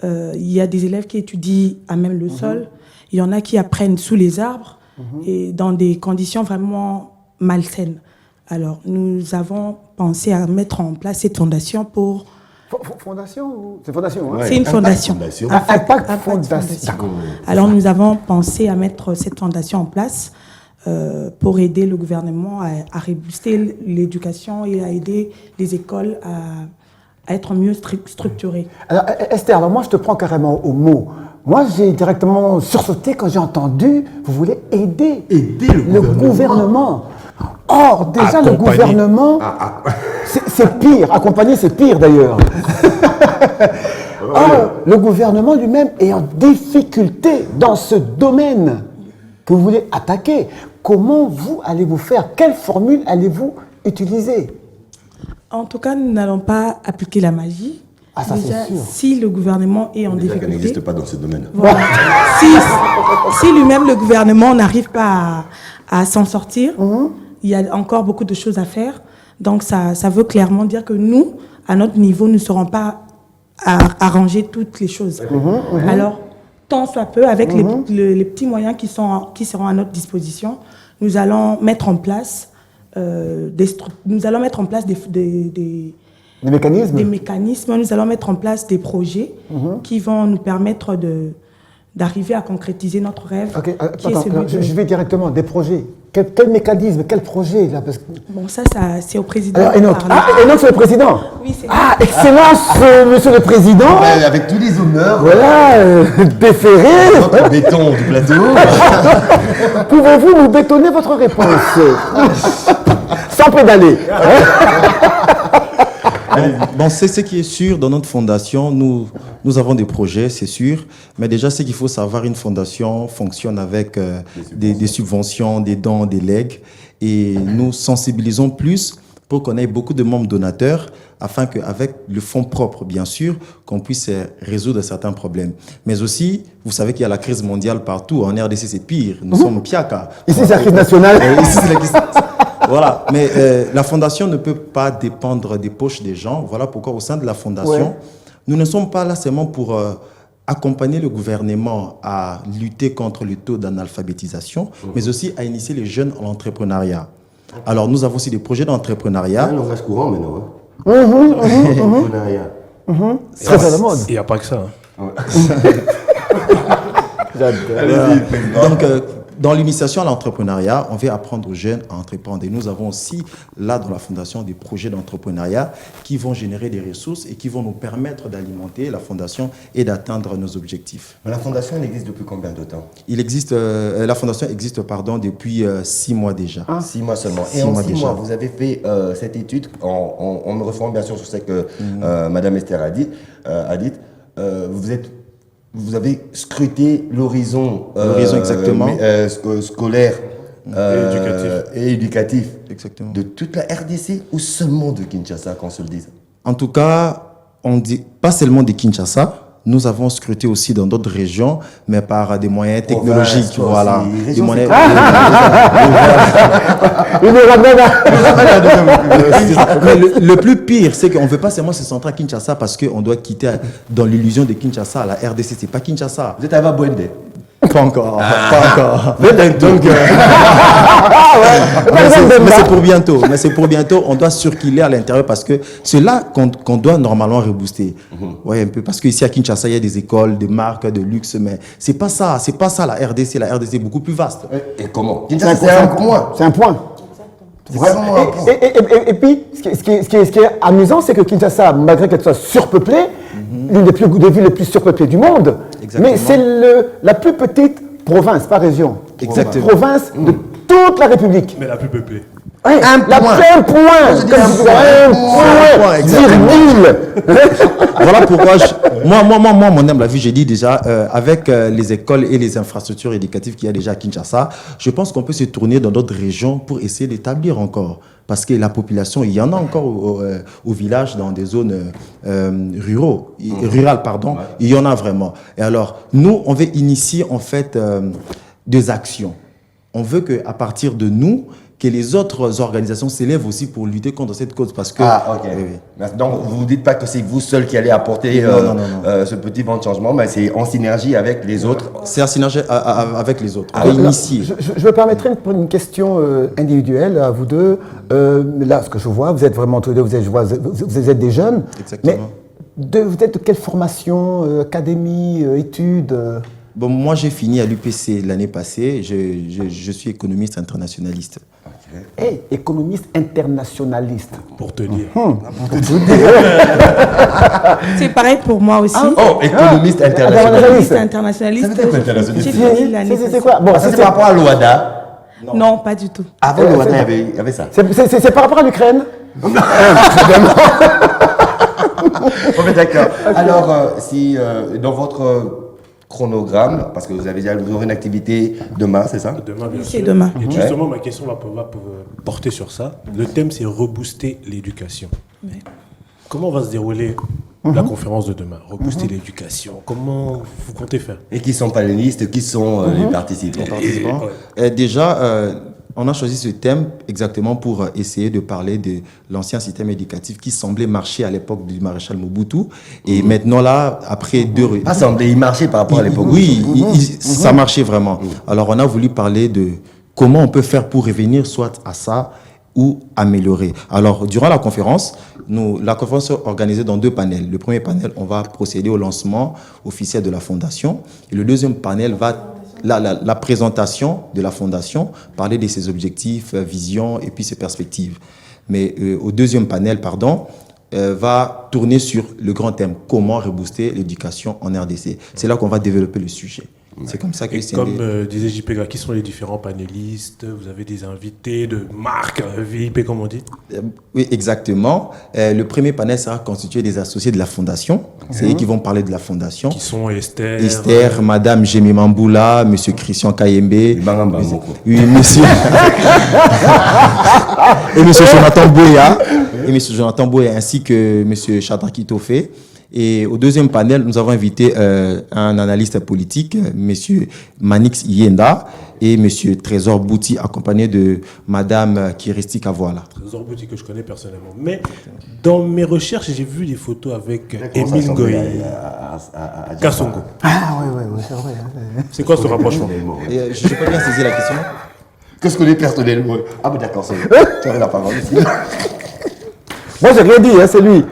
Il y a des élèves qui étudient à même le sol, il y en a qui apprennent sous les arbres et dans des conditions vraiment malsaines. Alors, nous avons pensé à mettre en place cette fondation pour... Fondation ou... C'est fondation, hein? C'est une fondation. Impact Fondation. Alors, nous avons pensé à mettre cette fondation en place pour aider le gouvernement à rebooster l'éducation et à aider les écoles à être mieux structurées. Alors, Esther, alors moi, je te prends carrément au mot. Moi, j'ai directement sursauté quand j'ai entendu, vous voulez aider le gouvernement. Or, déjà, le gouvernement, c'est pire. Accompagner, c'est pire d'ailleurs. Or, le gouvernement lui-même est en difficulté dans ce domaine que vous voulez attaquer. Comment vous allez-vous faire? Quelle formule allez-vous utiliser? En tout cas, nous n'allons pas appliquer la magie. Ah, ça, déjà, c'est sûr. si le gouvernement est en difficulté... Ça n'existe pas dans ce domaine. Voilà. si lui-même, le gouvernement, n'arrive pas à s'en sortir, il y a encore beaucoup de choses à faire. Donc, ça veut clairement dire que nous, à notre niveau, nous ne serons pas à arranger toutes les choses. Alors, tant soit peu, avec les petits moyens qui seront à notre disposition, nous allons mettre en place des mécanismes, nous allons mettre en place des projets qui vont nous permettre d'arriver à concrétiser notre rêve. Okay. Je vais directement, des projets. Quel mécanisme, quel projet là, parce que... Bon, ça c'est au président. Alors, Enoch, c'est le président. Oui, c'est excellence, monsieur le président. Avec tous les honneurs. Voilà, déféré. Votre béton du plateau. Pouvez-vous nous bétonner votre réponse sans pédaler? Bon, c'est ce qui est sûr dans notre fondation. Nous avons des projets, c'est sûr. Mais déjà, ce qu'il faut savoir, une fondation fonctionne avec des subventions, des dons, des legs. Et nous sensibilisons plus pour qu'on ait beaucoup de membres donateurs afin qu'avec le fonds propre, bien sûr, qu'on puisse résoudre certains problèmes. Mais aussi, vous savez qu'il y a la crise mondiale partout. En RDC, c'est pire. Nous sommes au piaka. Ici, c'est la crise nationale. Ici, c'est la crise... Voilà, mais la fondation ne peut pas dépendre des poches des gens. Voilà pourquoi au sein de la fondation, nous ne sommes pas là seulement pour accompagner le gouvernement à lutter contre le taux d'analphabétisation, mais aussi à initier les jeunes en entrepreneuriat. Alors nous avons aussi des projets d'entrepreneuriat. C'est un langage courant maintenant. C'est très à la mode. Il n'y a pas que ça. Donc, dans l'initiation à l'entrepreneuriat, on veut apprendre aux jeunes à entreprendre. Et nous avons aussi, là, dans la fondation, des projets d'entrepreneuriat qui vont générer des ressources et qui vont nous permettre d'alimenter la fondation et d'atteindre nos objectifs. Mais la fondation, elle existe depuis combien de temps? La fondation existe, depuis 6 mois déjà. 6 mois seulement. Et en 6 mois, vous avez fait cette étude, en me référant bien sûr sur ce que Madame Esther a dit, vous avez scruté l'horizon exactement. Scolaire et éducatif exactement. De toute la RDC ou seulement de Kinshasa, qu'on se le dise? En tout cas, on dit pas seulement de Kinshasa. Nous avons scruté aussi dans d'autres régions, mais par des moyens technologiques. Voilà. Des moyens... Mais le plus pire, c'est qu'on ne veut pas seulement se centrer à Kinshasa parce qu'on doit quitter dans l'illusion de Kinshasa. La RDC, c'est pas Kinshasa. Vous êtes à Babouende? Pas encore. Donc, mais c'est pour bientôt. Mais c'est pour bientôt. On doit circuler à l'intérieur parce que c'est là qu'on doit normalement rebooster. Ouais, un peu parce qu'ici à Kinshasa, il y a des écoles, des marques de luxe, mais c'est pas ça. C'est pas ça la RDC. La RDC est beaucoup plus vaste. Et comment? Kinshasa, c'est un point. C'est un point. Vraiment un point. Et puis, ce qui est amusant, c'est que Kinshasa, malgré qu'elle soit surpeuplée, l'une des villes les plus surpeuplées du monde, mais c'est la plus petite province, pas région. Exactement. Province de toute la République. Mais la plus peuplée. Ouais, un point. Voilà pourquoi, moi, mon humble avis, j'ai dit déjà, avec les écoles et les infrastructures éducatives qu'il y a déjà à Kinshasa, je pense qu'on peut se tourner dans d'autres régions pour essayer d'établir encore. Parce que la population, il y en a encore au village, dans des zones rurales, pardon. Il y en a vraiment. Et alors, nous, on veut initier en fait des actions. On veut qu'à partir de nous, que les autres organisations s'élèvent aussi pour lutter contre cette cause. Parce que, Donc, vous ne dites pas que c'est vous seul qui allez apporter ce petit vent de changement, mais c'est en synergie avec les autres. C'est en synergie avec les autres. On va initier. Je me permettrai une question individuelle à vous deux. Là, ce que je vois, vous êtes vraiment tous les deux, vous êtes des jeunes. Exactement. Mais vous êtes de quelle formation, académie, études Bon, moi, j'ai fini à l'UPC l'année passée. Je suis économiste internationaliste. Et économiste internationaliste. Pour te dire. C'est pareil pour moi aussi. Oh, économiste internationaliste. Internationaliste. Ça veut dire quoi, internationaliste? J'ai fini l'année C'est quoi? Bon, c'est par rapport à l'OADA. Non, pas du tout. Avant l'OADA, il y avait ça. C'est par rapport à l'Ukraine? Bon, mais d'accord. Alors, si dans votre chronogramme, parce que vous avez une activité demain, c'est ça? Demain, bien C'est sûr. demain. Et justement, ma question va porter sur ça. Le thème, c'est rebooster l'éducation. Ouais. Comment va se dérouler la conférence de demain? Rebooster l'éducation. Comment vous comptez faire? Et qui sont panélistes, qui sont les participants? Déjà, on a choisi ce thème exactement pour essayer de parler de l'ancien système éducatif qui semblait marcher à l'époque du maréchal Mobutu. Et maintenant, là, après deux... Ah, il marchait par rapport à l'époque. Oui, ça marchait vraiment. Alors, on a voulu parler de comment on peut faire pour revenir soit à ça ou améliorer. Alors, durant la conférence est organisée dans 2 panels. Le premier panel, on va procéder au lancement officiel de la fondation. Et le deuxième panel va... La présentation de la fondation, parler de ses objectifs, visions et puis ses perspectives. Mais au deuxième panel, va tourner sur le grand thème, comment rebooster l'éducation en RDC. C'est là qu'on va développer le sujet. C'est comme ça que c'est. Comme disait JP, qui sont les différents panélistes? Vous avez des invités de marque, VIP, comme on dit? Oui, exactement. Le premier panel sera constitué des associés de la fondation. C'est eux qui vont parler de la fondation. Qui sont Esther. Esther, Madame Jémi Mamboula, Monsieur Christian Kayembe. Oui, Monsieur. Et Monsieur Jonathan Boya. Et Monsieur Jonathan Boya, ainsi que Monsieur Shadraki Tofé. Et au deuxième panel, nous avons invité un analyste politique, M. Manix Yenda, et M. Trésor Bouti, accompagné de Mme Kiristik Kavoala. Trésor Bouti que je connais personnellement. Mais dans mes recherches, j'ai vu des photos avec Émile Ngoï Kassongo. Ah oui, c'est vrai. C'est quoi ce rapprochement? Je n'ai pas bien saisi la question. Que je connais personnellement. Ah ben d'accord, c'est tu avais la parole ici. Moi, j'ai rien dit, c'est lui.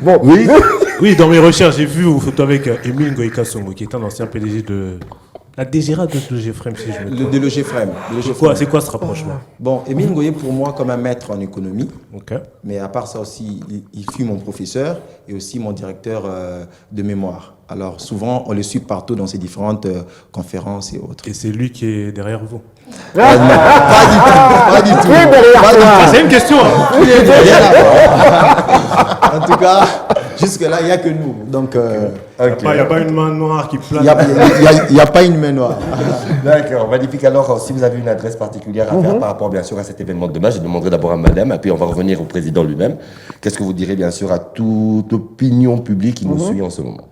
Bon, oui, dans mes recherches, j'ai vu vos photos avec Émile Ngoï Kassongo, qui est un ancien PDG de la DGRA de l'OGFREM, si je me trompe. De l'OGFREM. C'est quoi ce rapprochement? Bon, Émile Ngoï, pour moi, comme un maître en économie. Okay. Mais à part ça aussi, il fut mon professeur et aussi mon directeur de mémoire. Alors souvent, on le suit partout dans ses différentes conférences et autres. Et c'est lui qui est derrière vous? Pas du tout. C'est une question. En tout cas, jusque-là, il n'y a que nous. Donc, il n'y a pas une main noire qui plane. Il n'y a pas une main noire. D'accord, magnifique. Alors, si vous avez une adresse particulière à faire par rapport, bien sûr, à cet événement de demain, je demanderai d'abord à madame, et puis on va revenir au président lui-même. Qu'est-ce que vous direz, bien sûr, à toute opinion publique qui nous suit en ce moment?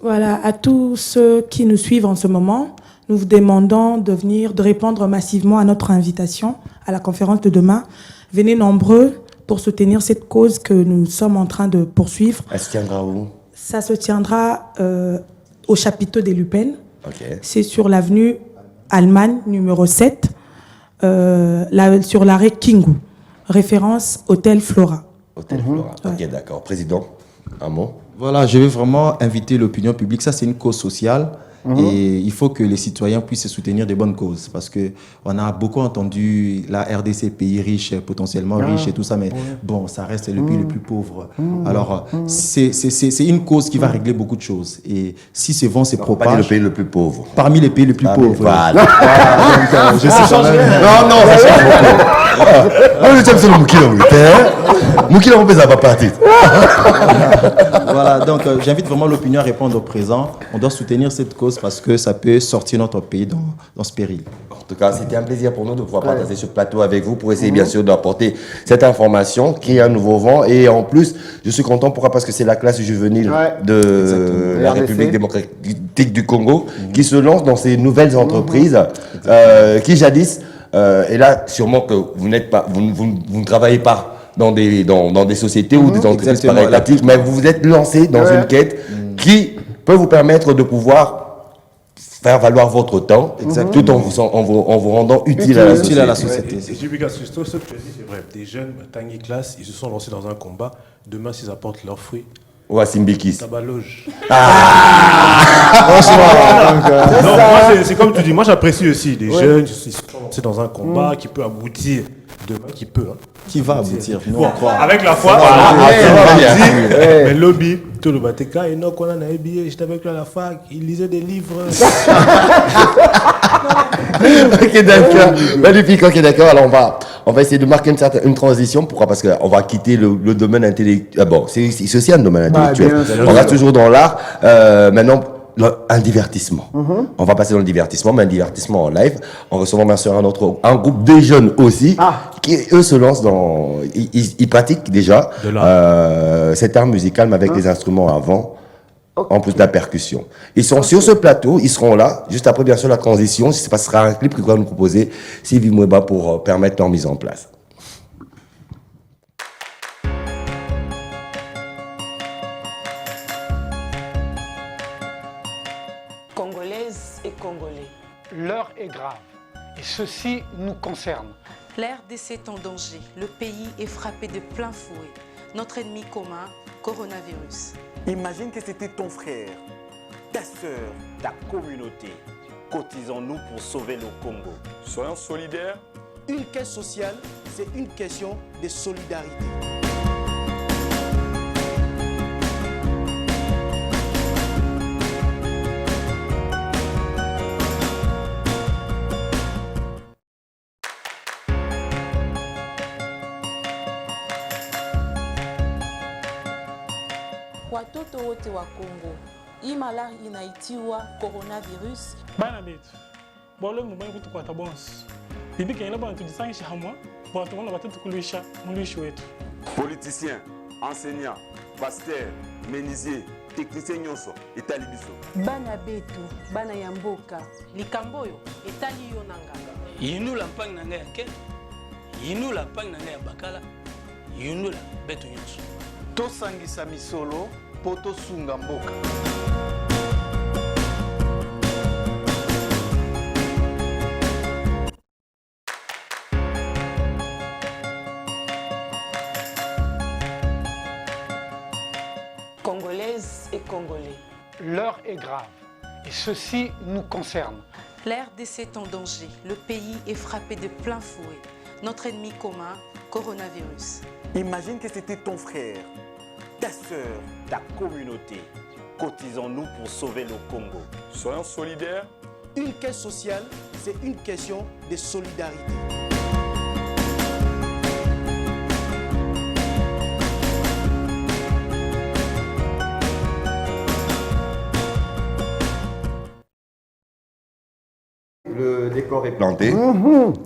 Voilà, à tous ceux qui nous suivent en ce moment, nous vous demandons de répondre massivement à notre invitation à la conférence de demain. Venez nombreux pour soutenir cette cause que nous sommes en train de poursuivre. Elle se tiendra où? Ça se tiendra au chapiteau des Lupènes. Okay. C'est sur l'avenue Allemagne, numéro 7, sur l'arrêt Kingu. Référence Hôtel Flora. Hôtel Flora, ok, d'accord. Président, un mot? Voilà, je vais vraiment inviter l'opinion publique. Ça, c'est une cause sociale. Et il faut que les citoyens puissent soutenir des bonnes causes. Parce qu'on a beaucoup entendu la RDC, pays riche, potentiellement riche et tout ça. Mais bon, ça reste le pays le plus pauvre. Alors, c'est une cause qui va régler beaucoup de choses. Et si ce vent se propage... Parmi le pays le plus pauvre. Parmi les pays les plus pauvres. Voilà. Donc, je sais Non, ça change beaucoup. Moi, je t'aime sur le Moukila, oui. Moukila, on peut ça pas partir. Voilà, donc j'invite vraiment l'opinion à répondre au présent. On doit soutenir cette cause parce que ça peut sortir notre pays dans ce péril. En tout cas, c'était un plaisir pour nous de pouvoir partager ce plateau avec vous pour essayer bien sûr d'apporter cette information, créer un nouveau vent. Et en plus, je suis content, pourquoi? Parce que c'est la classe juvénile de la République démocratique du Congo qui se lance dans ces nouvelles entreprises qui jadis, et là sûrement que vous ne travaillez pas dans des sociétés ou des entreprises parétatiques, mais vous vous êtes lancé dans une quête qui peut vous permettre de pouvoir faire valoir votre temps, tout en vous rendant utile à la société. Ce que tu as dit, c'est vrai. Des jeunes, Tanguy Classe, ils se sont lancés dans un combat. Demain, s'ils apportent leurs fruits, Ou à Simbikis. Tabaloge. Franchement, Non, moi, c'est comme tu dis, moi j'apprécie aussi des jeunes, c'est dans un combat qui peut aboutir demain, qui peut. Hein. Qui va aboutir. Nous, Bon, on croit. avec la foi, mais lobby, tout le Bateka, et non, qu'on en a habillé, j'étais avec lui à la fac, il lisait des livres. Ok, d'accord. Magnifique, ok, d'accord. Alors, on va essayer de marquer une transition. Pourquoi? Parce qu'on va quitter le domaine intellectuel. Bon, c'est aussi un domaine intellectuel. On reste toujours dans l'art. Maintenant, un divertissement. On va passer dans le divertissement, mais un divertissement en live. En recevant bien sûr un groupe de jeunes aussi, qui eux se lancent dans. Ils pratiquent déjà cet art musical, mais avec des instruments avant. En plus de la percussion. Ils sont sur ce plateau, ils seront là, juste après bien sûr la transition, ce sera un clip qu'il va nous proposer Sylvie Mweba pour permettre leur mise en place. Congolaises et Congolais. L'heure est grave et ceci nous concerne. La RDC est en danger. Le pays est frappé de plein fouet. Notre ennemi commun, coronavirus. Imagine que c'était ton frère, ta sœur, ta communauté. Cotisons-nous pour sauver le Congo. Soyons solidaires. Une caisse sociale, c'est une question de solidarité. Watoto wote wa Kongo, hii malari inaitiwa coronavirus. Bana betu, bolo mubani kutu kwa tabonsi. Bibi kengele bana tujisangisha hamwa, bana tumona batatu kulisha mulishi wetu. Politiciens, enseignants, pasteurs, menuisiers, techniciens nyonso, etali biso. Bana betu, bana ya mboka, likamboyo, etali yo nanganga. Yinu la mpang nanga ya ken, yinu la mpang nanga ya bakala, yinu la betu nyonso. Tosangisa misolo, poto sunga mboka. Congolaises et Congolais. L'heure est grave et ceci nous concerne. La RDC est en danger. Le pays est frappé de plein fouet. Notre ennemi commun, coronavirus. Imagine que c'était ton frère, ta sœur, ta communauté. Cotisons-nous pour sauver le Congo. Soyons solidaires. Une caisse sociale, c'est une question de solidarité. Le décor est planté.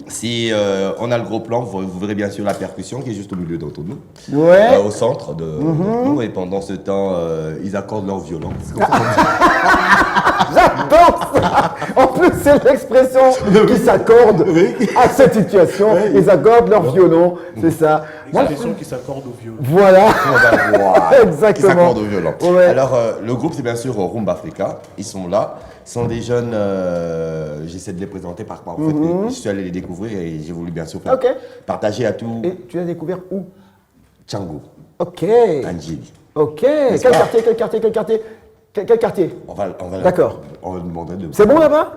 Si on a le gros plan, vous verrez bien sûr la percussion qui est juste au milieu d'entre nous. Ouais. Au centre de nous. Et pendant ce temps, ils accordent leur violon. J'adore ça. En plus, c'est l'expression qui s'accorde à cette situation. Ils accordent leur violon, c'est ça. L'expression qui s'accorde au violon. Voilà. Exactement. Qui s'accordent au violon. Ouais. Alors, le groupe, c'est bien sûr Rumba Africa. Ils sont là. Ce sont des jeunes, j'essaie de les présenter par quoi. En fait, je suis allé les découvrir et j'ai voulu bien sûr partager à tout. Et tu l'as découvert où? Tchango. Ok. Anjili. Ok. Quel quartier? Quel quartier? D'accord. On va demander de. C'est bon là-bas?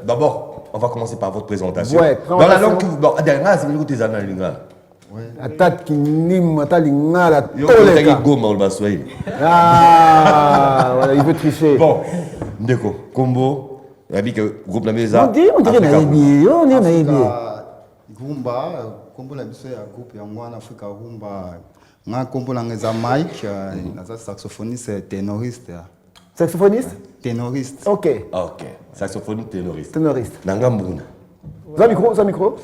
D'abord, on va commencer par votre présentation. Ouais, dans la langue que vous. Bon, dernière, c'est tes analyses. Ah, voilà, il veut tricher. Bon, Ndeko, Combo, il a dit que groupe la maison. On dit Naïbi, on est Naïbi. Rumba, Combo la biso ya groupe ya mwana Afrika Rumba. Nga Combo la ngeza Mike, naza saxophoniste ténoriste. Saxophoniste? Ténoriste. Ok. Ok. Saxophoniste ténoriste. Ténoriste. Nanga Mbuna. Ça micro.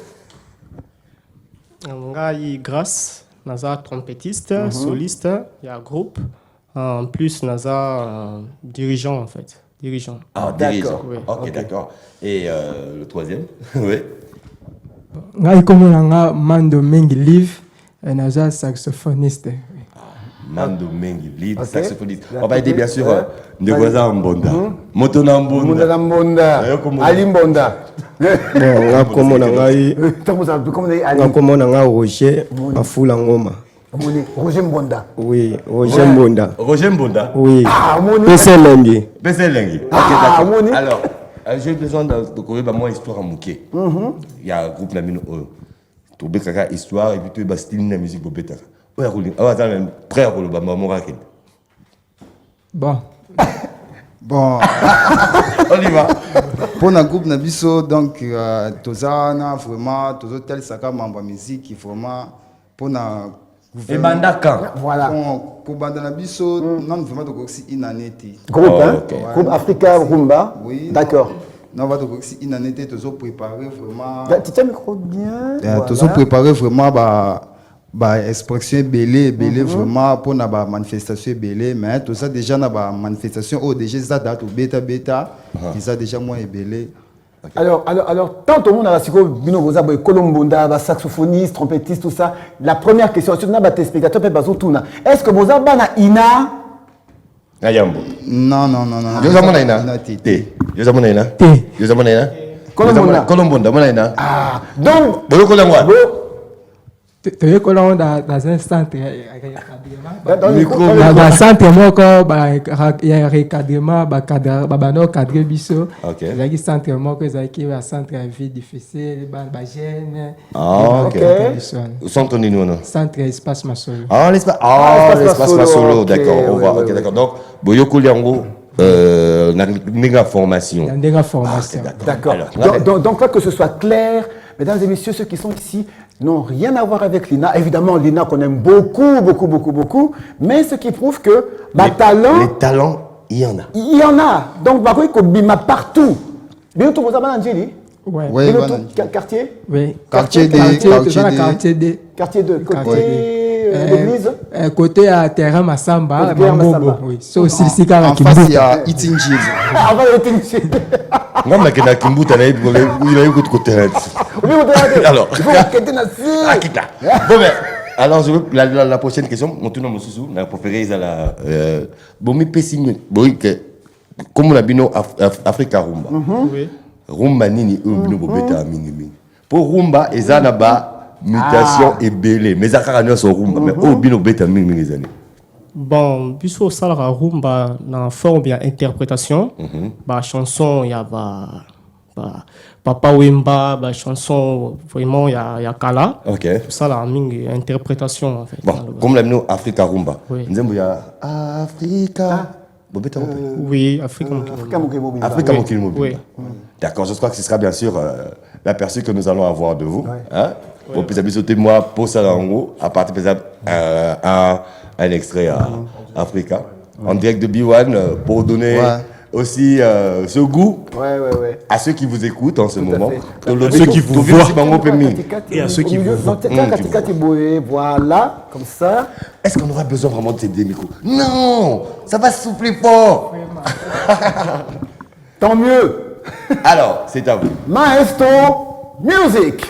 Ngai Grâce, naza trompettiste, soliste, il y a un groupe. En plus, naza dirigeant en fait. Dirigeant. Ah, dirigeant. Oui. Ok, d'accord. Et le troisième? Oui. Ngai comme nanga Mando Mengi Live, naza saxophoniste. Mando Mengi Live, saxophoniste. On va aider bien sûr Ndegwaza Mbonda. Motona Mbonda. Ali Mbonda. Nakomona ngai Roger Afula Ngoma. Roger Mbonda. Oui, Roger Mbonda. Roger Mbonda. Oui. Ah, Moni. PC Lengi. PC Lengi. Ah, Ok, d'accord. Moni. Alors, j'ai besoin de connaître mon histoire à Mouké. Il y a un groupe Namino. Tu as une histoire et puis tu as style de musique pour Bétara. Oui, attends, prêt pour le Bama Morakin. Bon. Bon. On y va. Pour le groupe Nabiso, donc, Tozana, vraiment, tous tel Saka membre musique, qui vraiment, pour la. Et Bandaka. Voilà. Pour Banda Nabiso, non, vraiment, donc, aussi une année. Groupe, hein? Groupe Africa Rumba. Oui. D'accord. Non, on va donc aussi une année, toujours préparer vraiment. Tu tiens le micro bien. Toujours préparer vraiment, expression belé vraiment pour la manifestation belé mais tout ça déjà na manifestation déjà ça date bêta ça déjà moins belé. Alors tant au monde a siko bino boza boy Colombonda ba saxophoniste trompettiste tout ça, la première question sur na ba téléspectateur pe bazo tuna est-ce que boza bana ina Ayambo non Yozamona ina Yozamona ina Yozamona ina Colombonda mona ina donc boyo kolangwa Tu es dans un centre, dans un centre, il y a un recadrement, il cadre biso. Il y a un centre, il y a un centre à vie difficile, il ok. Centre Nino, non? Centre espace Masolo. L'espace Masolo, d'accord. On va, ok, d'accord. Donc, Boyoko Liango, méga formation. Il y a une formation. D'accord. Donc, que ce soit clair, mesdames et messieurs, ceux qui sont ici n'ont rien à voir avec l'INA. Évidemment, l'INA qu'on aime beaucoup, mais ce qui prouve que les talents, il y en a. Il y en a. Donc, il faut bima partout. Bien tout, vous avez un Angélie? Oui. Quartier? Oui. Quartier D. Quartier 2. Côté l'église? Côté à terrain Massamba. Oui. En face, il y a Eating Gilles. Avant Eating Gilles. Non, mais il y a Kimbout, il a eu côté. Alors, alors, je veux la prochaine question. Mon tour, on a préféré la. Bon, mais pessimiste. Bon, comme on a dit, Africa Rumba. Rumba nini ubino bobeta mingi. Pour Rumba, ezanaba mutation et belé. Mais zakara so Rumba, mais ubino beta mingi zani. Bon, puisque ça la rumba dans forme bien interprétation, chanson il y a Papa Wemba, chanson vraiment il y a Kala. OK. Ça la interprétation en fait. Bon, comme la nous Africa Rumba. Nous y a Africa. Oui, Africa Mokili. Oui. D'accord, je crois que ce sera bien sûr l'aperçu que nous allons avoir de vous. Hein? Pour plus sauter moi pour Sarango, à partir de un extrait à Africa, en direct de B1 pour donner aussi ce goût à ceux qui vous écoutent en ce moment, à ceux qui vous voient et à ceux qui vous voient. Voilà, comme ça. Est-ce qu'on aura besoin vraiment de ces micros? Non, ça va souffler fort. Tant mieux. Alors, c'est à vous. Maestro Music.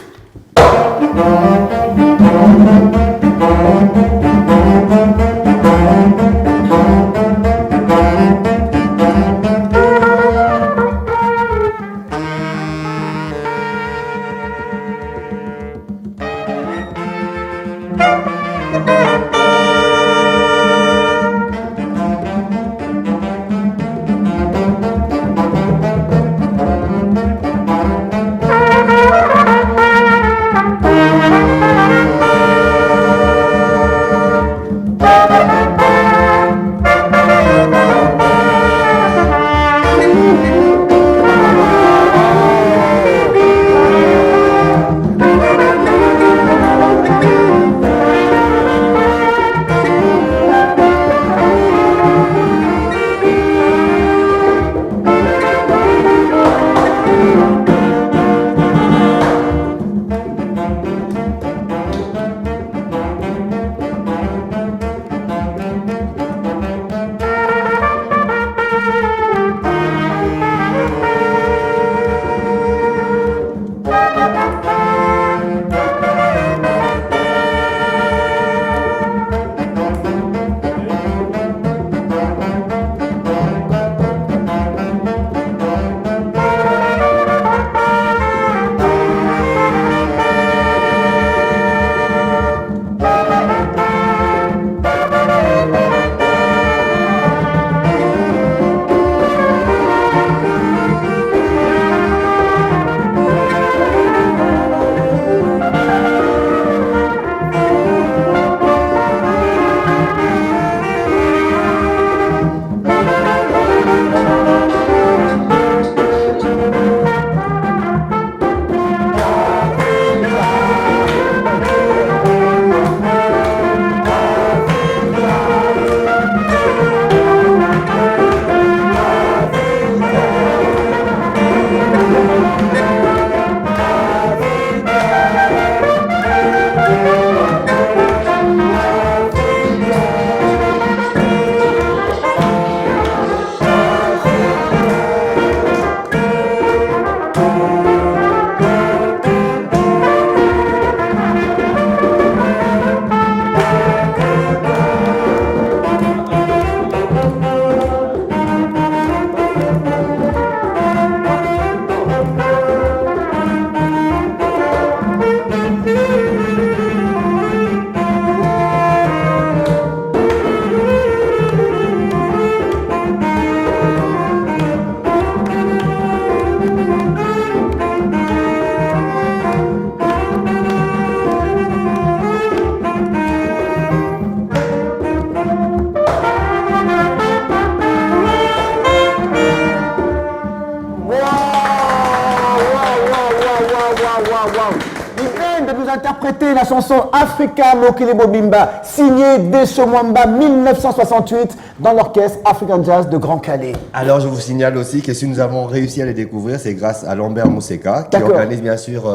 interprété la chanson Africa Mokele Bobimba, signée Deso Mwamba 1968 dans l'orchestre African Jazz de Grand Calais. Alors, je vous signale aussi que si nous avons réussi à les découvrir, c'est grâce à Lambert Mousseka, qui organise bien sûr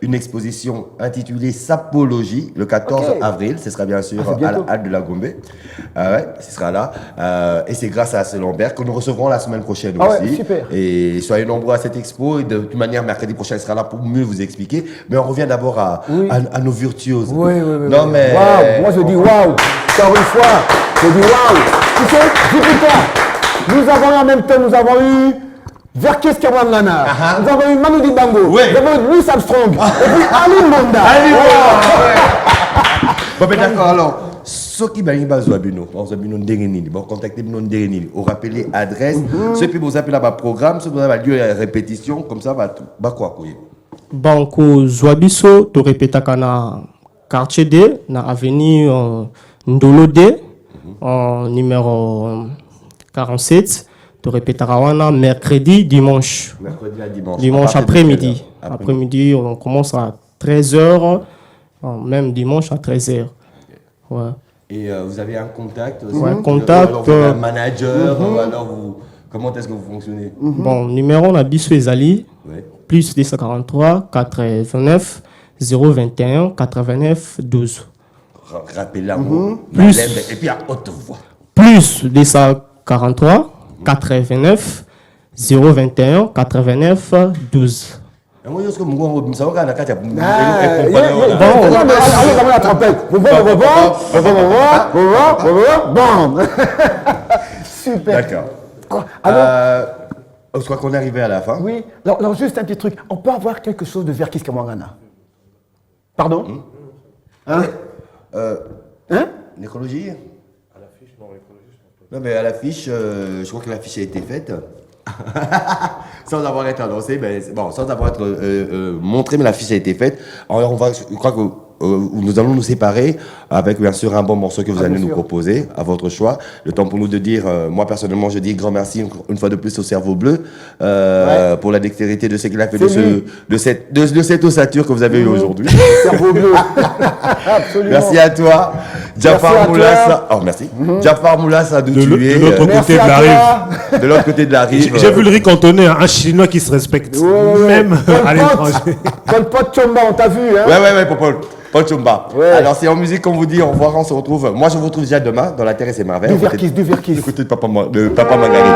une exposition intitulée Sapologie le 14 avril. Ce sera bien sûr à la halle de la Gombe. Ouais, ce sera là. Et c'est grâce à ce Lambert que nous recevrons la semaine prochaine aussi. Ouais, super. Et soyez nombreux à cette expo. Et de toute manière, mercredi prochain, il sera là pour mieux vous expliquer. Mais on revient d'abord à nos virtuoses. Oui. Mais... Waouh, moi je dis waouh. Encore une fois, je dis waouh. Tu sais, Jupiter, nous avons eu en même temps, nous avons eu Verkis Kawangana, nous avons eu Manu Dibango, nous avons eu Louis Armstrong, et puis Ali Monda. Bon, ben d'accord, alors, ceux qui ont besoin de nous, vous contactez nous, vous rappelez l'adresse, ceux qui vous appellent à programme, ceux qui vous avez lieu à répétition, comme ça, va quoi? Donc, Zouabiso, tu répètes à quartier D, na avenue Ndolo D, numéro 47. Tu répéteras mercredi, dimanche. Mercredi à dimanche. Dimanche après-midi. Après-midi, on commence à 13h, même dimanche à 13h. Ouais. Et vous avez un contact aussi? Ouais, contact. Alors, vous avez un manager, alors comment est-ce que vous fonctionnez? Bon, numéro, on a Bissou Ezali, plus 243 89 021 89 12. Rappelez-la, plus, et puis à haute voix. Plus 243 89 021 89 12. Super. D'accord. Je crois qu'on est arrivé à la fin. Oui. Alors, juste un petit truc. On peut avoir quelque chose de Verkis Kawangana? Pardon? Hein? L'écologie? À l'affiche, non, l'écologie, je pense pas. Non, mais à l'affiche, je crois que l'affiche a été faite. Sans avoir été annoncé, sans avoir été montré, mais l'affiche a été faite. Alors, je crois que nous allons nous séparer avec bien sûr un bon morceau que vous allez nous proposer, à votre choix. Le temps pour nous de dire, moi personnellement, je dis grand merci une fois de plus au Cerveau Bleu pour la dextérité de ce qu'il a fait de cette ossature que vous avez eu aujourd'hui. Cerveau Bleu. Absolument. Merci à toi, Jafar Moulassa. Oh, merci. Jafar Moulassa d'où tu es. De l'autre côté de la rive. De l'autre côté de la rive. J'ai vu le riz cantonné, un Chinois qui se respecte, même à l'étranger. Paul Chomba, on t'a vu, hein? Ouais, Paul Chumba. Alors, c'est en musique qu'on vous dit au revoir, on se retrouve. Moi, je vous retrouve déjà demain dans La Terre et ses merveilles. Du Verkis. Du côté de Papa Margarite.